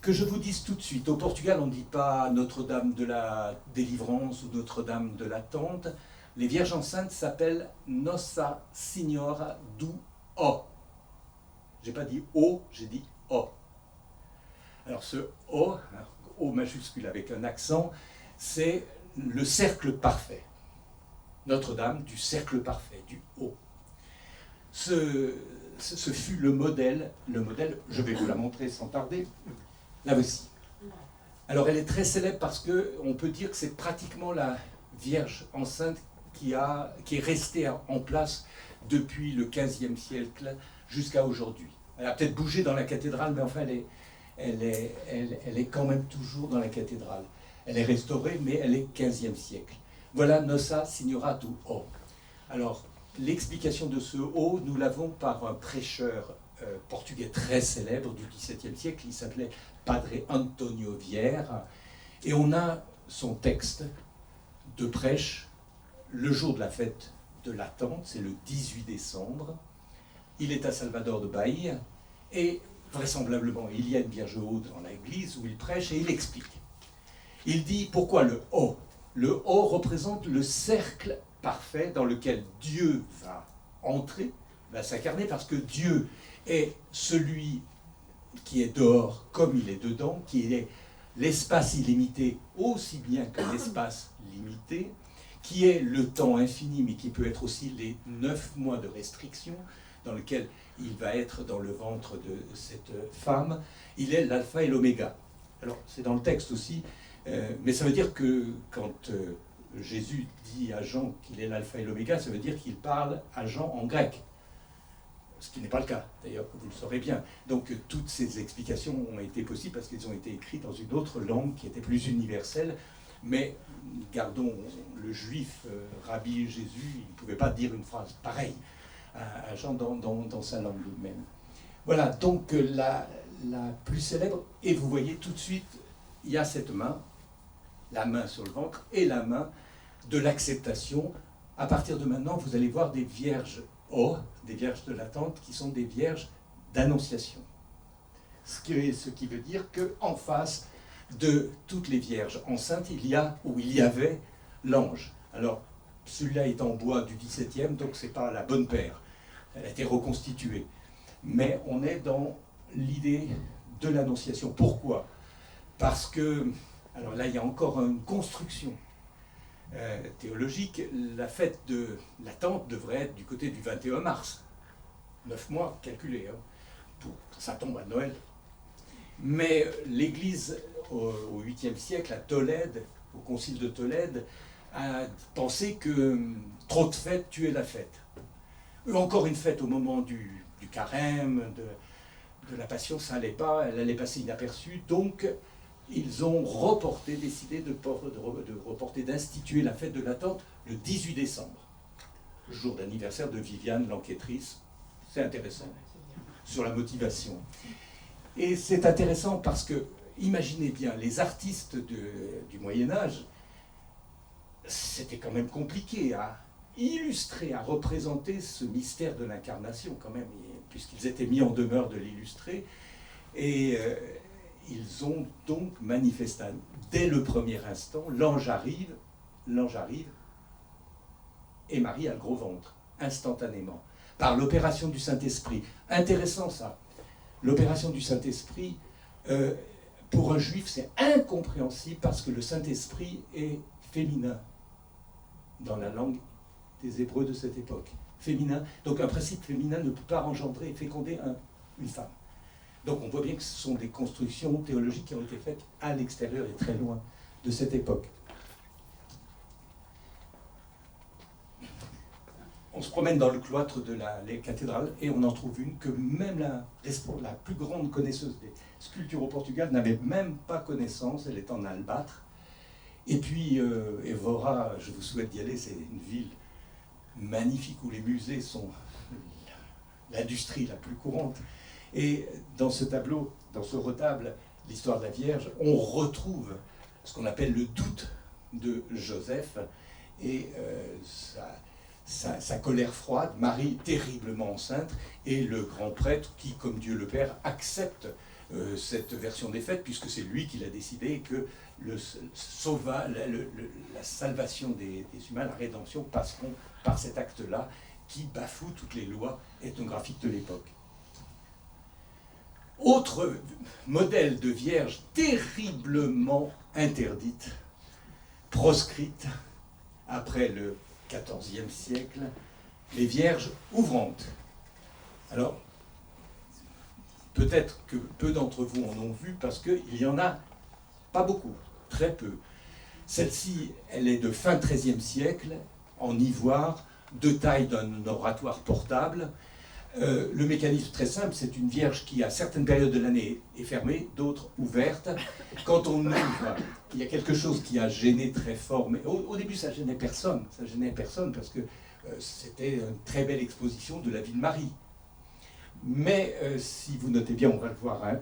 Que je vous dise tout de suite, au Portugal, on ne dit pas Notre-Dame de la Délivrance ou Notre-Dame de l'Attente. Les vierges enceintes s'appellent Nossa Senhora do O. J'ai pas dit O, j'ai dit O. Alors ce O majuscule avec un accent, c'est le cercle parfait. Notre-Dame du cercle parfait, du haut. Ce fut le modèle, je vais vous la montrer sans tarder, là voici. Alors elle est très célèbre parce qu'on peut dire que c'est pratiquement la Vierge enceinte qui est restée en place depuis le XVe siècle jusqu'à aujourd'hui. Elle a peut-être bougé dans la cathédrale, mais enfin elle est quand même toujours dans la cathédrale. Elle est restaurée, mais elle est XVe siècle. Voilà Nossa Signora do O. Alors, l'explication de ce O, nous l'avons par un prêcheur portugais très célèbre du XVIIe siècle, il s'appelait Padre Antonio Vieira, et on a son texte de prêche le jour de la fête de la Tente, c'est le 18 décembre. Il est à Salvador de Bahia, et vraisemblablement, il y a une Vierge haute dans l'église où il prêche, et il explique. Il dit pourquoi le O. Le O représente le cercle parfait dans lequel Dieu va entrer, va s'incarner, parce que Dieu est celui qui est dehors comme il est dedans, qui est l'espace illimité aussi bien que l'espace limité, qui est le temps infini, mais qui peut être aussi les 9 mois de restriction, dans lequel il va être dans le ventre de cette femme. Il est l'alpha et l'oméga. Alors, c'est dans le texte aussi, mais ça veut dire que quand Jésus dit à Jean qu'il est l'alpha et l'oméga, ça veut dire qu'il parle à Jean en grec. Ce qui n'est pas le cas, d'ailleurs, vous le saurez bien. Donc toutes ces explications ont été possibles parce qu'elles ont été écrites dans une autre langue qui était plus universelle, mais gardons le juif, Rabbi Jésus, il ne pouvait pas dire une phrase pareille à Jean dans sa langue même. Voilà, donc la plus célèbre, et vous voyez tout de suite, il y a cette main, la main sur le ventre, et la main de l'acceptation. À partir de maintenant, vous allez voir des vierges des vierges de l'attente, qui sont des vierges d'annonciation. Ce qui veut dire qu'en face de toutes les vierges enceintes, il y avait l'ange. Alors, celui-là est en bois du XVIIe, donc ce n'est pas la bonne paire. Elle a été reconstituée. Mais on est dans l'idée de l'annonciation. Pourquoi ? Parce que, alors là, il y a encore une construction théologique. La fête de l'attente devrait être du côté du 21 mars. 9 mois calculés, hein, ça tombe à Noël. Mais l'Église, au 8e siècle, à Tolède, au concile de Tolède, a pensé que trop de fêtes tuaient la fête. Encore une fête au moment du carême, de la Passion, ça n'allait pas, elle allait passer inaperçue, donc ils ont décidé de reporter, d'instituer la fête de l'attente le 18 décembre, le jour d'anniversaire de Viviane, l'enquêtrice. C'est intéressant, sur la motivation. Et c'est intéressant parce que, imaginez bien, les artistes du Moyen-Âge, c'était quand même compliqué à illustrer, à représenter ce mystère de l'incarnation quand même, puisqu'ils étaient mis en demeure de l'illustrer. Et ils ont donc manifesté, dès le premier instant, l'ange arrive, et Marie a le gros ventre, instantanément, par l'opération du Saint-Esprit. Intéressant ça. L'opération du Saint-Esprit, pour un juif, c'est incompréhensible parce que le Saint-Esprit est féminin dans la langue des Hébreux de cette époque. Féminin. Donc un principe féminin ne peut pas engendrer et féconder une femme. Donc on voit bien que ce sont des constructions théologiques qui ont été faites à l'extérieur et très loin de cette époque. On se promène dans le cloître de la cathédrale et on en trouve une que même la plus grande connaisseuse des sculptures au Portugal n'avait même pas connaissance, elle est en albâtre. Et puis Évora, je vous souhaite d'y aller, c'est une ville magnifique où les musées sont l'industrie la plus courante. Et dans ce tableau, dans ce retable, l'histoire de la Vierge, on retrouve ce qu'on appelle le doute de Joseph et sa colère froide, Marie terriblement enceinte, et le grand prêtre qui, comme Dieu le Père, accepte cette version des faits, puisque c'est lui qui l'a décidé, que la salvation des humains, la rédemption, passeront par cet acte-là qui bafoue toutes les lois ethnographiques de l'époque. Autre modèle de vierge terriblement interdite, proscrite, après XIVe siècle, les Vierges ouvrantes. Alors, peut-être que peu d'entre vous en ont vu parce qu'il y en a pas beaucoup, très peu. Celle-ci, elle est de fin XIIIe siècle, en ivoire, de taille d'un oratoire portable. Le mécanisme très simple, c'est une vierge qui, à certaines périodes de l'année, est fermée, d'autres ouvertes. Quand on ouvre, il y a quelque chose qui a gêné très fort. Mais au début, ça gênait personne. Ça gênait personne parce que c'était une très belle exposition de la vie de Marie. Mais si vous notez bien, on va le voir. Hein,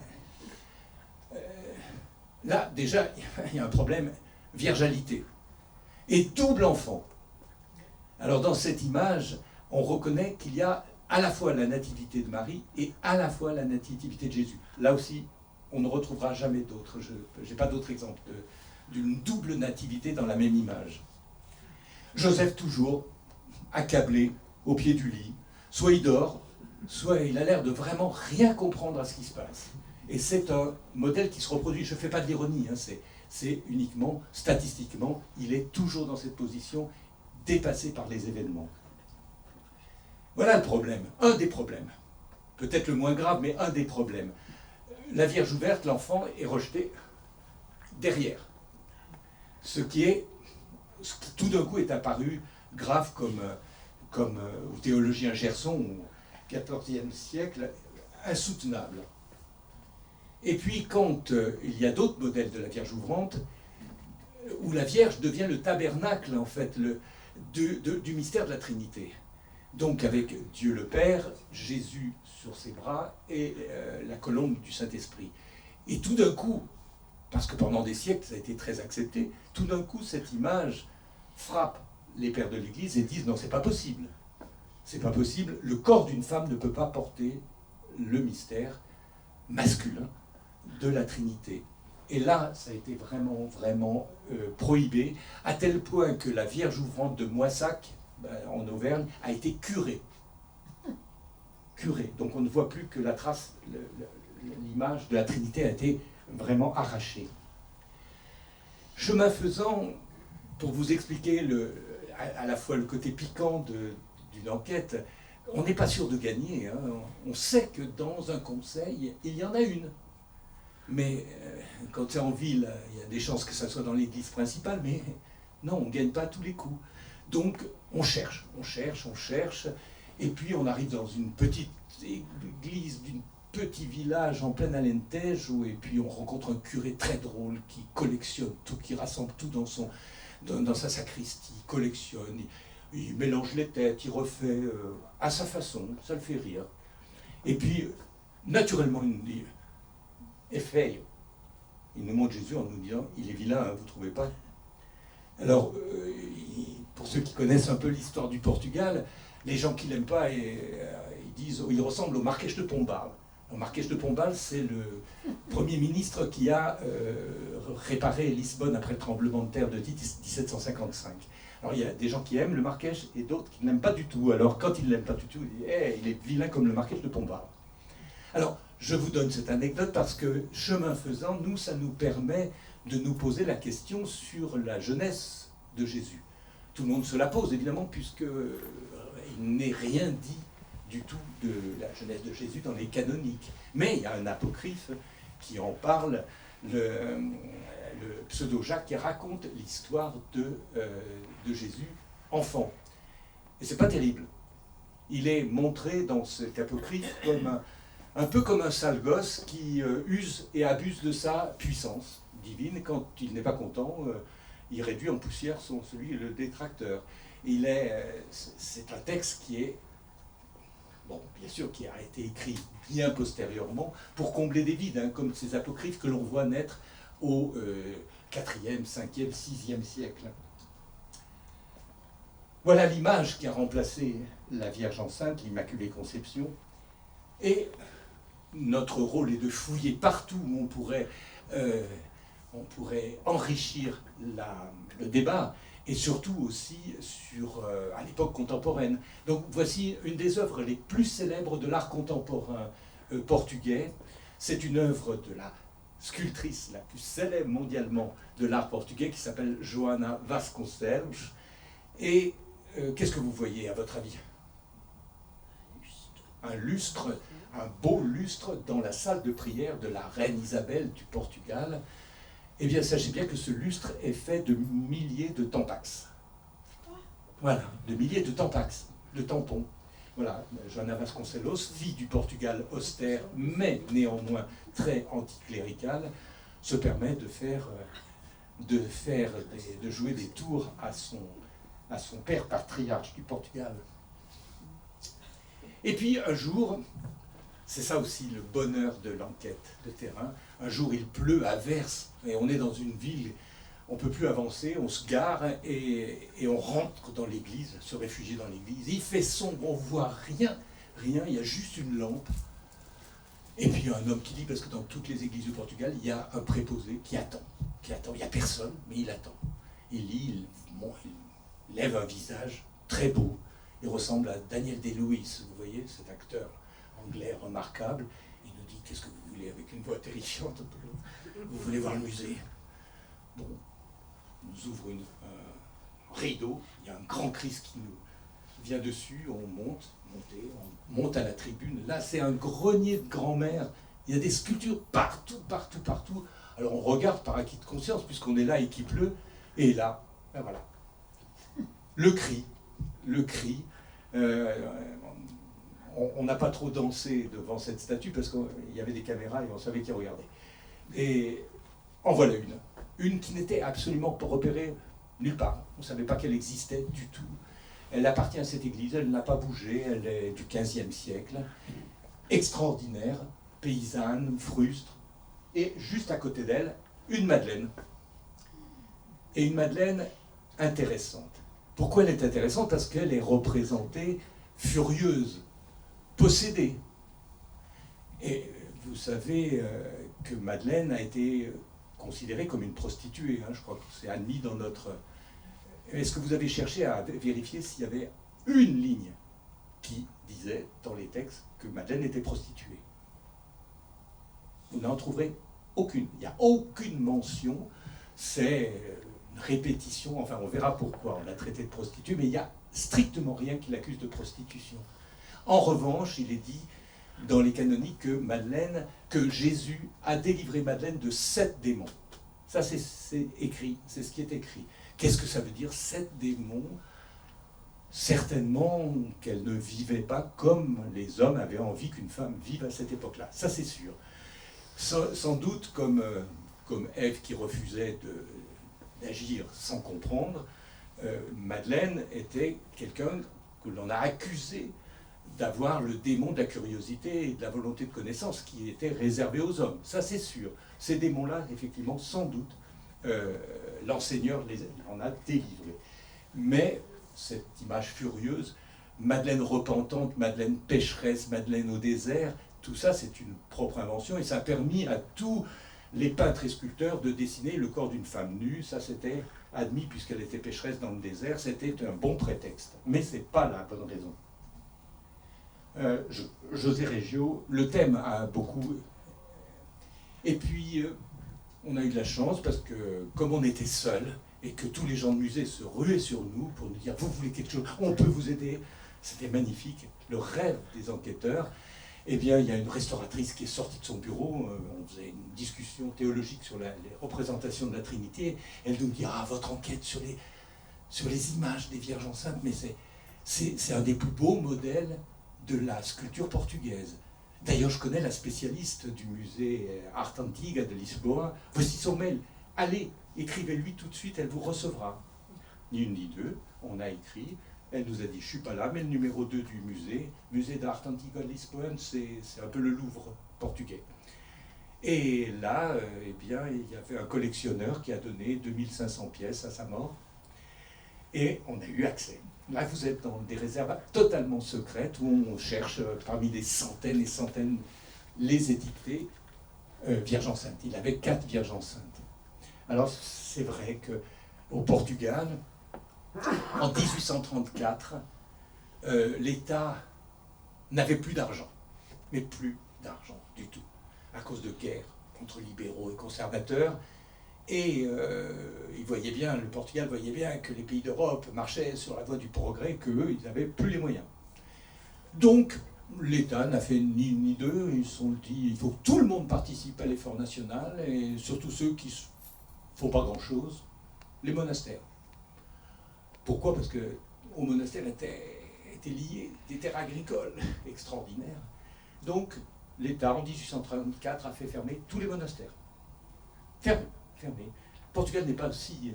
là, déjà, il y a un problème, viergalité. Et double enfant. Alors, dans cette image, on reconnaît qu'il y a à la fois la nativité de Marie et à la fois la nativité de Jésus. Là aussi, on ne retrouvera jamais d'autres. Je n'ai pas d'autres exemples d'une double nativité dans la même image. Joseph toujours accablé au pied du lit. Soit il dort, soit il a l'air de vraiment rien comprendre à ce qui se passe. Et c'est un modèle qui se reproduit. Je ne fais pas de l'ironie, hein, c'est uniquement, statistiquement, il est toujours dans cette position, dépassé par les événements. Voilà le problème, un des problèmes. Peut-être le moins grave, mais un des problèmes. La Vierge ouverte, l'enfant est rejeté derrière. Ce qui tout d'un coup est apparu grave comme au théologien Gerson au XIVe siècle, insoutenable. Et puis quand il y a d'autres modèles de la Vierge ouvrante, où la Vierge devient le tabernacle, en fait, du mystère de la Trinité. Donc avec Dieu le Père, Jésus sur ses bras et la colombe du Saint-Esprit. Et tout d'un coup, parce que pendant des siècles ça a été très accepté, tout d'un coup cette image frappe les pères de l'Église et disent non, c'est pas possible. C'est pas possible, le corps d'une femme ne peut pas porter le mystère masculin de la Trinité. Et là, ça a été vraiment, vraiment prohibé, à tel point que la Vierge ouvrante de Moissac, en Auvergne, a été curée. Curée. Donc on ne voit plus que la trace, l'image de la Trinité a été vraiment arrachée. Chemin faisant, pour vous expliquer à la fois le côté piquant d'une enquête, on n'est pas sûr de gagner. Hein. On sait que dans un conseil, il y en a une. Mais quand c'est en ville, il y a des chances que ça soit dans l'église principale, mais non, on ne gagne pas à tous les coups. Donc on cherche, et puis on arrive dans une petite église d'un petit village en plein Alentejo, et puis on rencontre un curé très drôle qui collectionne tout, qui rassemble tout dans sa sacristie, il collectionne, il mélange les têtes, il refait à sa façon, ça le fait rire. Et puis, naturellement, il nous dit, effet, il nous montre Jésus en nous disant, il est vilain, hein, vous ne trouvez pas? Alors, pour ceux qui connaissent un peu l'histoire du Portugal, les gens qui ne l'aiment pas, ils disent il ressemble au Marquês de Pombal. Le Marquês de Pombal, c'est le premier ministre qui a réparé Lisbonne après le tremblement de terre de 1755. Alors, il y a des gens qui aiment le Marquês et d'autres qui ne l'aiment pas du tout. Alors, quand ils ne l'aiment pas du tout, ils disent il est vilain comme le Marquês de Pombal. Alors, je vous donne cette anecdote parce que, chemin faisant, ça nous permet de nous poser la question sur la jeunesse de Jésus. Tout le monde se la pose, évidemment, puisqu'il n'est rien dit du tout de la jeunesse de Jésus dans les canoniques. Mais il y a un apocryphe qui en parle, le pseudo-Jacques, qui raconte l'histoire de Jésus enfant. Et c'est pas terrible. Il est montré dans cet apocryphe comme un peu comme un sale gosse qui use et abuse de sa puissance divine. Quand il n'est pas content, il réduit en poussière le détracteur. C'est un texte qui est, bon, bien sûr, qui a été écrit bien postérieurement pour combler des vides, hein, comme ces apocryphes que l'on voit naître au 4e, 5e, 6e siècle. Voilà l'image qui a remplacé la Vierge enceinte, l'Immaculée Conception. Et notre rôle est de fouiller partout où on pourrait enrichir le débat, et surtout aussi à l'époque contemporaine. Donc voici une des œuvres les plus célèbres de l'art contemporain portugais. C'est une œuvre de la sculptrice la plus célèbre mondialement de l'art portugais qui s'appelle Joana Vasconcelos. Et qu'est-ce que vous voyez à votre avis? Un lustre, un beau lustre dans la salle de prière de la reine Isabelle du Portugal. Eh bien, sachez bien que ce lustre est fait de milliers de tampax. Voilà, de milliers de tampax, de tampons. Voilà, Joana Vasconcelos, fille du Portugal austère, mais néanmoins très anticléricale, se permet de jouer des tours à son père patriarche du Portugal. Et puis un jour, c'est ça aussi le bonheur de l'enquête de terrain, un jour il pleut à verse, et on est dans une ville, on ne peut plus avancer, on se gare et on rentre dans l'église, se réfugier dans l'église. Il fait sombre, on ne voit rien, il y a juste une lampe. Et puis il y a un homme qui dit, parce que dans toutes les églises du Portugal, il y a un préposé qui attend. Il n'y a personne, mais il attend. Il lit, il lève un visage très beau. Il ressemble à Daniel Day-Lewis, vous voyez, cet acteur anglais remarquable. Il nous dit, qu'est-ce que vous voulez, avec une voix terrifiante? Vous voulez voir le musée? Bon, on nous ouvre un rideau, il y a un grand Christ qui nous vient dessus, on monte à la tribune. Là, c'est un grenier de grand-mère. Il y a des sculptures partout. Alors on regarde par acquis de conscience, puisqu'on est là et qu'il pleut. Et là, ben voilà, le cri. On n'a pas trop dansé devant cette statue, parce qu'il y avait des caméras et on savait qui regardait. Et en voilà une qui n'était absolument pas repérée nulle part. On ne savait pas qu'elle existait du tout. Elle appartient à cette église, elle n'a pas bougé, elle est du XVe siècle. Extraordinaire, paysanne, frustre. Et juste à côté d'elle, une Madeleine. Et une Madeleine intéressante. Pourquoi elle est intéressante? Parce qu'elle est représentée furieuse, possédée. Et vous savez que Madeleine a été considérée comme une prostituée. Je crois que c'est admis dans notre... Est-ce que vous avez cherché à vérifier s'il y avait une ligne qui disait dans les textes que Madeleine était prostituée? Vous n'en trouverez aucune. Il n'y a aucune mention. C'est une répétition. Enfin, on verra pourquoi on l'a traitée de prostituée, mais il n'y a strictement rien qui l'accuse de prostitution. En revanche, il est dit dans les canoniques que Jésus a délivré Madeleine de 7 démons. Ça, c'est écrit, c'est ce qui est écrit. Qu'est-ce que ça veut dire, 7 démons? Certainement qu'elle ne vivait pas comme les hommes avaient envie qu'une femme vive à cette époque-là. Ça, c'est sûr. Sans doute comme Ève qui refusait d'agir sans comprendre, Madeleine était quelqu'un que l'on a accusé d'avoir le démon de la curiosité et de la volonté de connaissance qui était réservé aux hommes. Ça, c'est sûr. Ces démons-là, effectivement, sans doute, l'enseigneur en a délivré. Mais cette image furieuse, Madeleine repentante, Madeleine pécheresse, Madeleine au désert, tout ça, c'est une propre invention et ça a permis à tous les peintres et sculpteurs de dessiner le corps d'une femme nue. Ça, c'était admis puisqu'elle était pécheresse dans le désert. C'était un bon prétexte. Mais ce n'est pas la bonne raison. José Reggio, le thème a beaucoup... Et puis, on a eu de la chance parce que, comme on était seuls, et que tous les gens de musée se ruaient sur nous pour nous dire « Vous voulez quelque chose? On peut vous aider !» C'était magnifique, le rêve des enquêteurs. Eh bien, il y a une restauratrice qui est sortie de son bureau, on faisait une discussion théologique sur les représentations de la Trinité. Elle nous dit « Ah, votre enquête sur les images des Vierges enceintes, mais c'est un des plus beaux modèles de la sculpture portugaise. » D'ailleurs, je connais la spécialiste du musée Art Antiga de Lisboa. Voici son mail. Allez, écrivez-lui tout de suite, elle vous recevra. Ni une ni deux, on a écrit. Elle nous a dit, je ne suis pas là, mais le numéro 2 du musée d'Art Antiga de Lisboa, c'est un peu le Louvre portugais. Et là, eh bien, il y avait un collectionneur qui a donné 2500 pièces à sa mort. Et on a eu accès. Là, vous êtes dans des réserves totalement secrètes où on cherche parmi des centaines et centaines les étiquetés Vierges enceintes. Il avait 4 Vierges enceintes. Alors, c'est vrai qu'au Portugal, en 1834, l'État n'avait plus d'argent, mais plus d'argent du tout, à cause de guerres contre libéraux et conservateurs. Et ils voyaient bien, le Portugal voyait bien que les pays d'Europe marchaient sur la voie du progrès, qu'eux, ils n'avaient plus les moyens. Donc, l'État n'a fait ni une ni deux, ils se sont dit, il faut que tout le monde participe à l'effort national, et surtout ceux qui ne font pas grand-chose, les monastères. Pourquoi? Parce qu'aux monastères étaient liées des terres agricoles extraordinaires. Donc, l'État, en 1834, a fait fermer tous les monastères. Fermé. Le Portugal n'est pas aussi,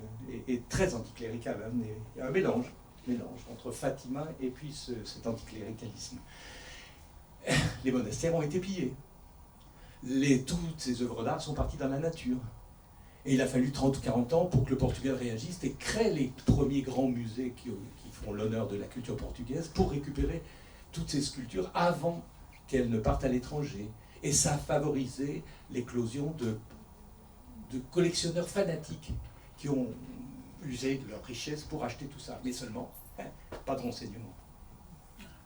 est très anticlérical, hein, il y a un mélange entre Fatima et puis cet anticléricalisme. Les monastères ont été pillés. Toutes ces œuvres d'art sont parties dans la nature. Et il a fallu 30 ou 40 ans pour que le Portugal réagisse et crée les premiers grands musées qui font l'honneur de la culture portugaise pour récupérer toutes ces sculptures avant qu'elles ne partent à l'étranger. Et ça a favorisé l'éclosion de collectionneurs fanatiques qui ont usé de leur richesse pour acheter tout ça. Mais seulement, pas de renseignements.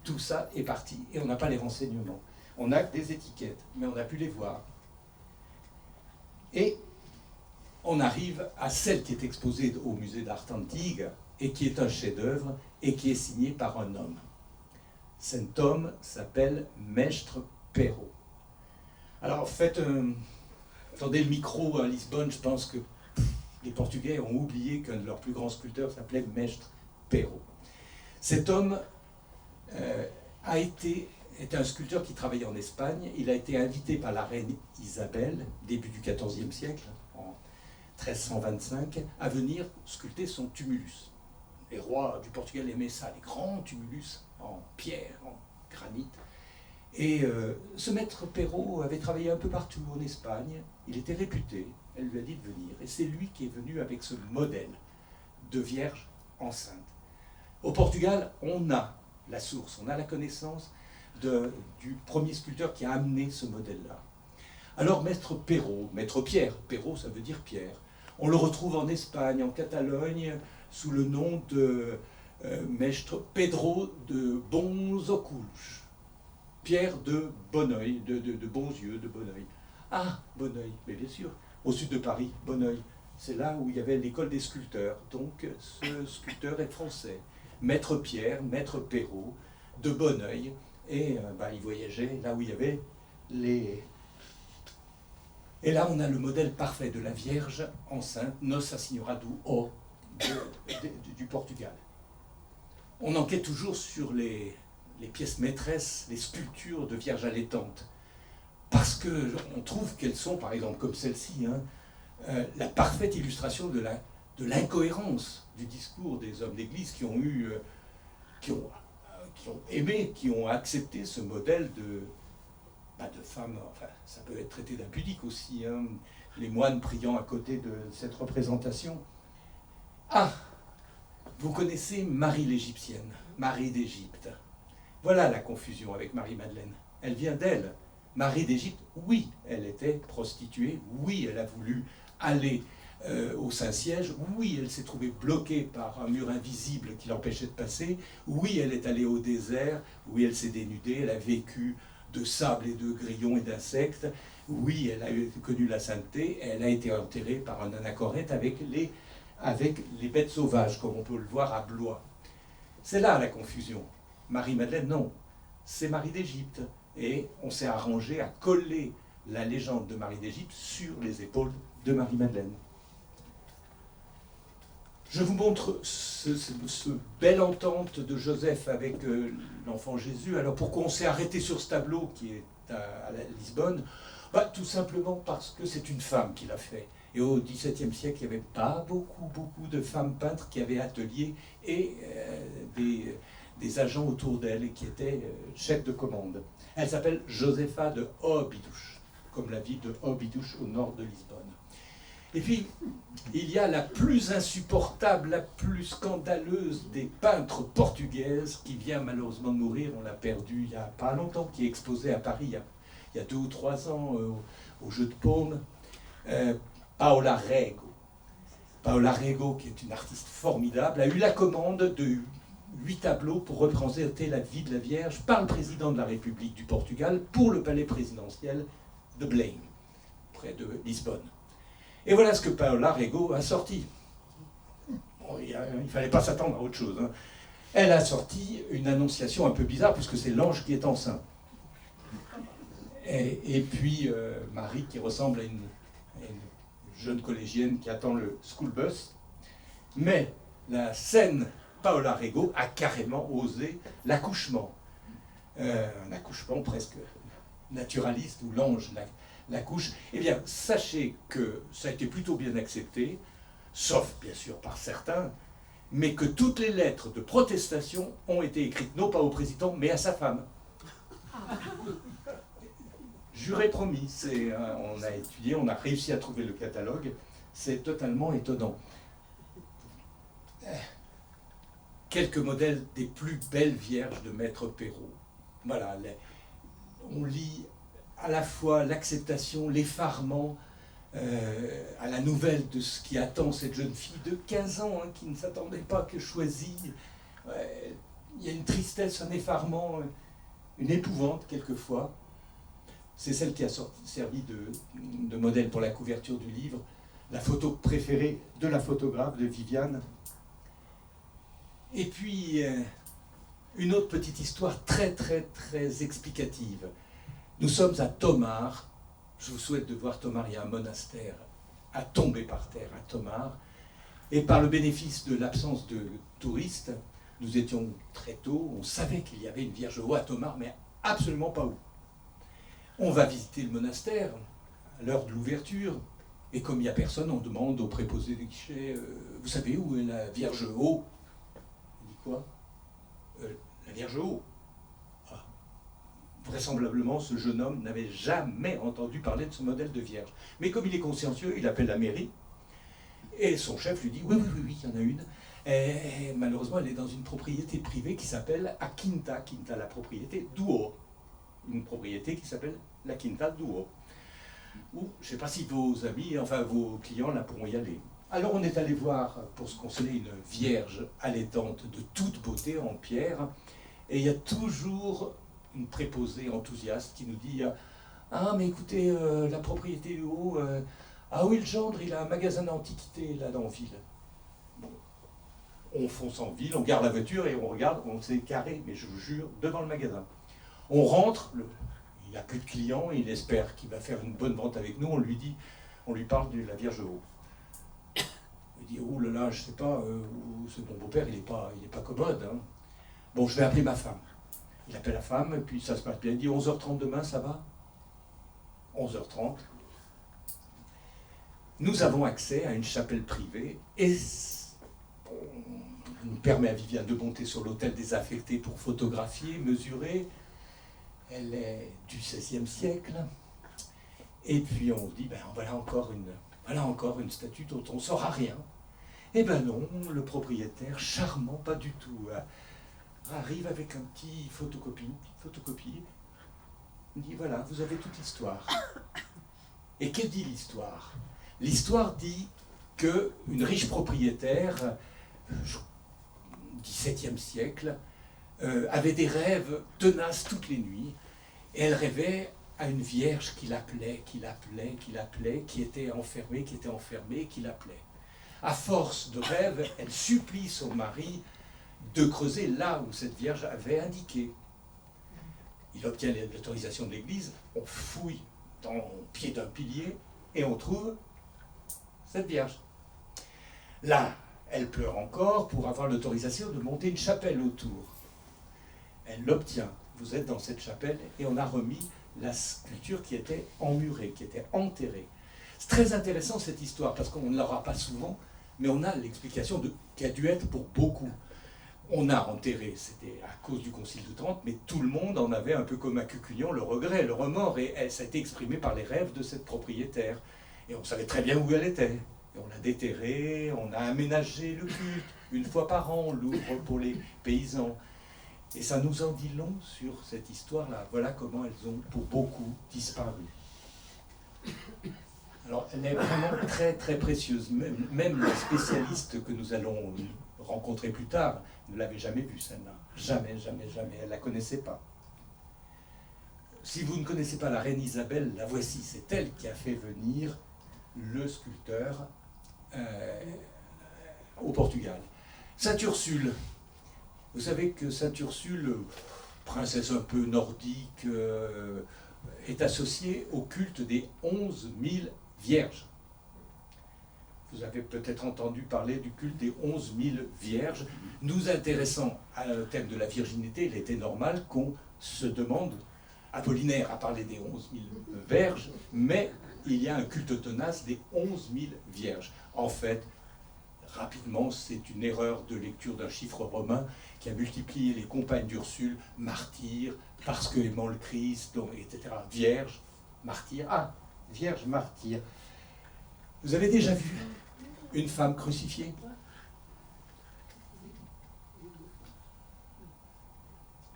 Tout ça est parti et on n'a pas les renseignements. On a des étiquettes, mais on n'a pu les voir. Et on arrive à celle qui est exposée au musée d'Art Antique et qui est un chef-d'œuvre et qui est signé par un homme. Cet homme s'appelle Mestre Pero. Alors attendez le micro à Lisbonne, je pense que les Portugais ont oublié qu'un de leurs plus grands sculpteurs s'appelait Mestre Pero. Cet homme est un sculpteur qui travaillait en Espagne. Il a été invité par la reine Isabelle, début du XIVe siècle, en 1325, à venir sculpter son tumulus. Les rois du Portugal aimaient ça, les grands tumulus en pierre, en granit. Et ce maître Pero avait travaillé un peu partout en Espagne. Il était réputé. Elle lui a dit de venir. Et c'est lui qui est venu avec ce modèle de Vierge enceinte. Au Portugal, on a la source, on a la connaissance du premier sculpteur qui a amené ce modèle-là. Alors, maître Pero, maître Pierre, Pero ça veut dire Pierre, on le retrouve en Espagne, en Catalogne, sous le nom de maître Pedro de Bons Oculus. Pierre de Bonneuil, de bons yeux, de Bonneuil. Ah, Bonneuil, mais bien sûr, au sud de Paris, Bonneuil. C'est là où il y avait l'école des sculpteurs. Donc, ce sculpteur est français. Maître Pierre, maître Pero, de Bonneuil. Et il voyageait là où il y avait les... Et là, on a le modèle parfait de la Vierge enceinte, Nossa Senhora do O, du Portugal. On enquête toujours sur les pièces maîtresses, les sculptures de Vierges allaitantes, parce qu'on trouve qu'elles sont, par exemple, comme celle-ci, la parfaite illustration de l'incohérence du discours des hommes d'Église qui ont aimé, qui ont accepté ce modèle de femmes. Enfin, ça peut être traité d'impudique aussi, les moines priant à côté de cette représentation. Ah, vous connaissez Marie l'Égyptienne, Marie d'Égypte. Voilà la confusion avec Marie-Madeleine. Elle vient d'elle. Marie d'Égypte, oui, elle était prostituée, oui, elle a voulu aller au Saint-Siège, oui, elle s'est trouvée bloquée par un mur invisible qui l'empêchait de passer, oui, elle est allée au désert, oui, elle s'est dénudée, elle a vécu de sable et de grillons et d'insectes, oui, elle a connu la sainteté, elle a été enterrée par un anachorète avec les bêtes sauvages, comme on peut le voir à Blois. C'est là la confusion. Marie-Madeleine, non, c'est Marie d'Égypte. Et on s'est arrangé à coller la légende de Marie d'Égypte sur les épaules de Marie-Madeleine. Je vous montre ce belle entente de Joseph avec l'enfant Jésus. Alors pourquoi on s'est arrêté sur ce tableau qui est à Lisbonne? Tout simplement parce que c'est une femme qui l'a fait. Et au XVIIe siècle, il n'y avait pas beaucoup de femmes peintres qui avaient atelier et des agents autour d'elle et qui étaient chefs de commande. Elle s'appelle Josefa de Óbidos, comme la ville de Óbidos au nord de Lisbonne. Et puis, il y a la plus insupportable, la plus scandaleuse des peintres portugaises qui vient malheureusement de mourir, on l'a perdue il n'y a pas longtemps, qui est exposée à Paris il y a 2 ou 3 ans au Jeu de Paume, Paola Rego. Paola Rego, qui est une artiste formidable, a eu la commande de 8 tableaux pour représenter la vie de la Vierge par le président de la République du Portugal pour le palais présidentiel de Belém, près de Lisbonne. Et voilà ce que Paola Rego a sorti. Bon, il ne fallait pas s'attendre à autre chose. Hein. Elle a sorti une annonciation un peu bizarre, puisque c'est l'ange qui est enceint. Et puis Marie qui ressemble à une jeune collégienne qui attend le school bus. Mais la scène Paola Rego a carrément osé l'accouchement. Un accouchement presque naturaliste où l'ange l'accouche. Eh bien, sachez que ça a été plutôt bien accepté, sauf bien sûr par certains, mais que toutes les lettres de protestation ont été écrites non pas au président, mais à sa femme. Juré promis, on a étudié, on a réussi à trouver le catalogue, c'est totalement étonnant. Quelques modèles des plus belles vierges de Maître Perrault. Voilà, on lit à la fois l'acceptation, l'effarement à la nouvelle de ce qui attend cette jeune fille de 15 ans, hein, qui ne s'attendait pas, que choisie. Il y a une tristesse, un effarement, une épouvante quelquefois. C'est celle qui a servi de modèle pour la couverture du livre, la photo préférée de la photographe, de Viviane. Et puis, une autre petite histoire très, très, très explicative. Nous sommes à Tomar. Je vous souhaite de voir Tomar. Il y a un monastère à tomber par terre à Tomar. Et par le bénéfice de l'absence de touristes, nous étions très tôt. On savait qu'il y avait une Vierge au à Tomar, mais absolument pas où. On va visiter le monastère à l'heure de l'ouverture. Et comme il n'y a personne, on demande au préposé des guichets vous savez où est la Vierge haut? Il dit quoi? La Vierge haut. Ah. Vraisemblablement, ce jeune homme n'avait jamais entendu parler de ce modèle de Vierge. Mais comme il est consciencieux, il appelle la mairie. Et son chef lui dit oui, il y en a une. Et malheureusement, elle est dans une propriété privée qui s'appelle A Quinta. Quinta, la propriété d'Uo. Une propriété qui s'appelle la Quinta d'Uo. Ou, je ne sais pas si vos amis, enfin vos clients, là pourront y aller. Alors on est allé voir, pour se consoler, une vierge allaitante de toute beauté en pierre. Et il y a toujours une préposée enthousiaste qui nous dit « Ah, mais écoutez, la propriété d'Uo, ah oui, le gendre, il a un magasin d'antiquités là dans la ville. » Bon. On fonce en ville, on garde la voiture et on regarde, on s'est carré, mais je vous jure, devant le magasin. On rentre, il n'y a plus de clients, il espère qu'il va faire une bonne vente avec nous, on lui parle de la Vierge haut. Il dit, oh là là, je ne sais pas, c'est mon beau-père, il n'est pas commode. Hein. Bon, je vais appeler ma femme. Il appelle la femme, et puis ça se passe bien. Il dit, 11h30 demain, ça va? 11h30. Nous avons accès à une chapelle privée, et on nous permet à Viviane de monter sur l'autel désaffecté pour photographier, mesurer. Elle est du XVIe siècle. Et puis on se dit, ben voilà encore une statue dont on ne saura rien. Eh ben non, le propriétaire, charmant, pas du tout, arrive avec un petit photocopie. Il dit, voilà, vous avez toute l'histoire. Et que dit l'histoire? L'histoire dit qu'une riche propriétaire, XVIIe siècle, avait des rêves tenaces toutes les nuits, et elle rêvait à une vierge qui l'appelait, qui était enfermée, qui l'appelait. À force de rêve, elle supplie son mari de creuser là où cette vierge avait indiqué. Il obtient l'autorisation de l'église, on fouille dans le pied d'un pilier, et on trouve cette vierge. Là, elle pleure encore pour avoir l'autorisation de monter une chapelle autour. Elle l'obtient. Vous êtes dans cette chapelle et on a remis la sculpture qui était emmurée, qui était enterrée. C'est très intéressant cette histoire parce qu'on ne l'aura pas souvent, mais on a l'explication qui a dû être pour beaucoup. On a enterré, c'était à cause du Concile de Trente, mais tout le monde en avait un peu comme à Cucugnan le regret, le remords, et ça a été exprimé par les rêves de cette propriétaire. Et on savait très bien où elle était. Et on l'a déterrée, on a aménagé le culte, une fois par an, on l'ouvre pour les paysans. Et ça nous en dit long sur cette histoire-là. Voilà comment elles ont, pour beaucoup, disparu. Alors, elle est vraiment très, très précieuse. Même les spécialistes que nous allons rencontrer plus tard ne l'avaient jamais vue, celle-là. Jamais, jamais, jamais. Elle ne la connaissait pas. Si vous ne connaissez pas la reine Isabelle, la voici. C'est elle qui a fait venir le sculpteur au Portugal. Sainte Ursule. Vous savez que Sainte Ursule, princesse un peu nordique, est associée au culte des 11 000 vierges. Vous avez peut-être entendu parler du culte des 11 000 vierges. Nous intéressant au thème de la virginité, il était normal qu'on se demande, Apollinaire a parlé des 11 000 vierges, mais il y a un culte tenace des 11 000 vierges. En fait, rapidement, c'est une erreur de lecture d'un chiffre romain qui a multiplié les compagnes d'Ursule, martyrs, parce que aimant le Christ, donc, etc. Vierge, martyr. Ah, vierge, martyr. Vous avez déjà vu une femme crucifiée?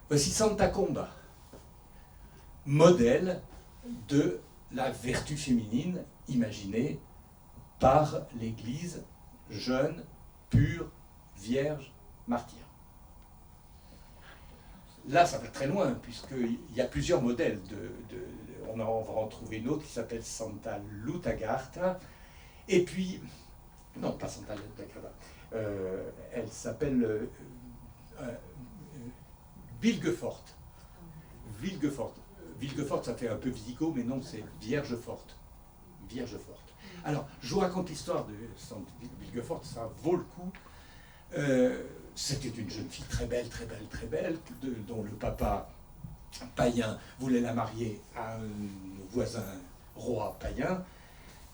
Voici Santa Comba, modèle de la vertu féminine imaginée par l'Église jeune, pure, vierge, martyr. Là, ça va très loin, puisqu'il y a plusieurs modèles. On va en trouver une autre qui s'appelle Santa Lutagarta. Et puis, non, pas Santa Lutagarta, elle s'appelle Vilgefort. Vilgefort. Vilgefort, ça fait un peu visigo, mais non, c'est Vierge forte. Vierge forte. Alors, je vous raconte l'histoire de Sainte Vilgefort, ça vaut le coup. C'était une jeune fille très belle, très belle, très belle, dont le papa païen voulait la marier à un voisin roi païen.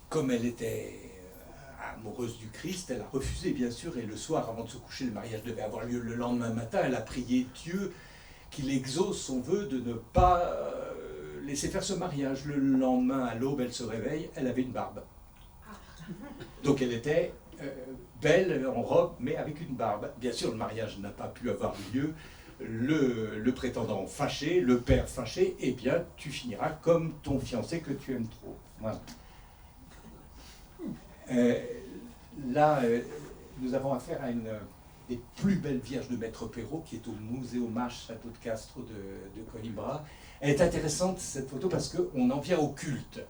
Comme elle était amoureuse du Christ, elle a refusé, bien sûr, et le soir, avant de se coucher, le mariage devait avoir lieu le lendemain matin, elle a prié Dieu qu'il exauce son vœu de ne pas laisser faire ce mariage. Le lendemain, à l'aube, elle se réveille, elle avait une barbe. Donc elle était belle en robe, mais avec une barbe. Bien sûr, le mariage n'a pas pu avoir lieu. Le prétendant fâché, le père fâché, eh bien, tu finiras comme ton fiancé que tu aimes trop. Voilà. Là, nous avons affaire à une des plus belles vierges de Maître Perrault, qui est au Museo Mas Château de Castro de Coimbra. Elle est intéressante, cette photo, parce qu'on en vient au culte.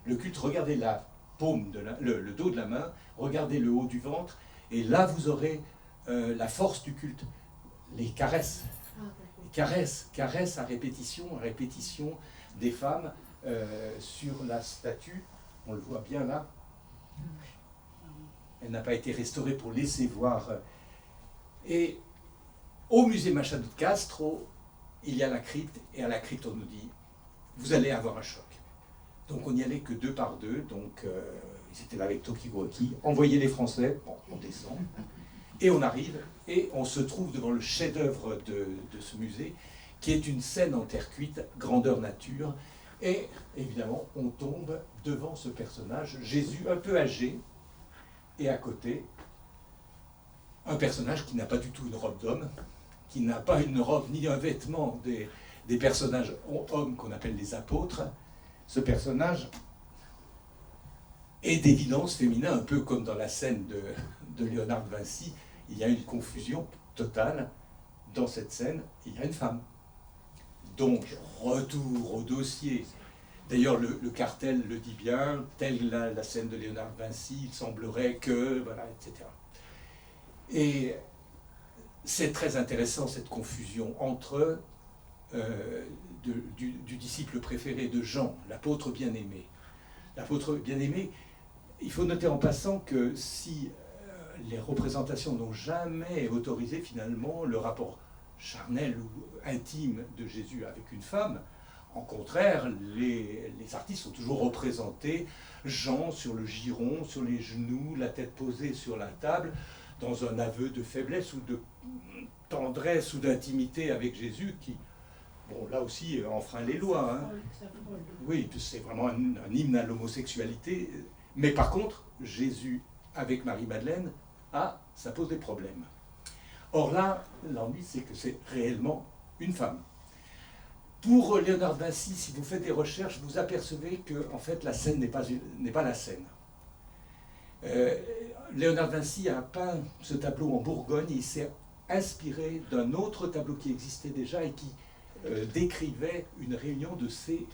Le culte, regardez la paume, le dos de la main, regardez le haut du ventre, et là, vous aurez la force du culte. Les caresses. Les caresses à répétition des femmes sur la statue. On le voit bien là. Elle n'a pas été restaurée pour laisser voir. Et au musée Machado de Castro, il y a la crypte, et à la crypte, on nous dit vous allez avoir un choc. Donc on n'y allait que 2 par 2, donc ils étaient là avec Tokiwoki, envoyez les Français, bon, on descend, et on arrive, et on se trouve devant le chef-d'œuvre de ce musée, qui est une scène en terre cuite, grandeur nature, et évidemment, on tombe devant ce personnage, Jésus un peu âgé, et à côté, un personnage qui n'a pas du tout une robe d'homme, qui n'a pas une robe ni un vêtement des personnages hommes qu'on appelle les apôtres. Ce personnage est d'évidence féminin, un peu comme dans la scène de Léonard de Vinci. Il y a une confusion totale. Dans cette scène, il y a une femme. Donc, retour au dossier. D'ailleurs, le cartel le dit bien, telle la scène de Léonard de Vinci, il semblerait que, voilà, etc. Et c'est très intéressant, cette confusion entre du disciple préféré de Jean, l'apôtre bien-aimé. L'apôtre bien-aimé, il faut noter en passant que si les représentations n'ont jamais autorisé finalement le rapport charnel ou intime de Jésus avec une femme, en contraire, les artistes ont toujours représenté Jean sur le giron, sur les genoux, la tête posée sur la table, dans un aveu de faiblesse ou de tendresse ou d'intimité avec Jésus qui, bon, là aussi, enfreint les lois. Hein. Oui, c'est vraiment un hymne à l'homosexualité. Mais par contre, Jésus avec Marie-Madeleine, ça pose des problèmes. Or là, l'ennui, c'est que c'est réellement une femme. Pour Léonard de Vinci, si vous faites des recherches, vous apercevez que en fait, la scène n'est pas la scène. Léonard de Vinci a peint ce tableau en Bourgogne et il s'est inspiré d'un autre tableau qui existait déjà et qui décrivait une réunion de ces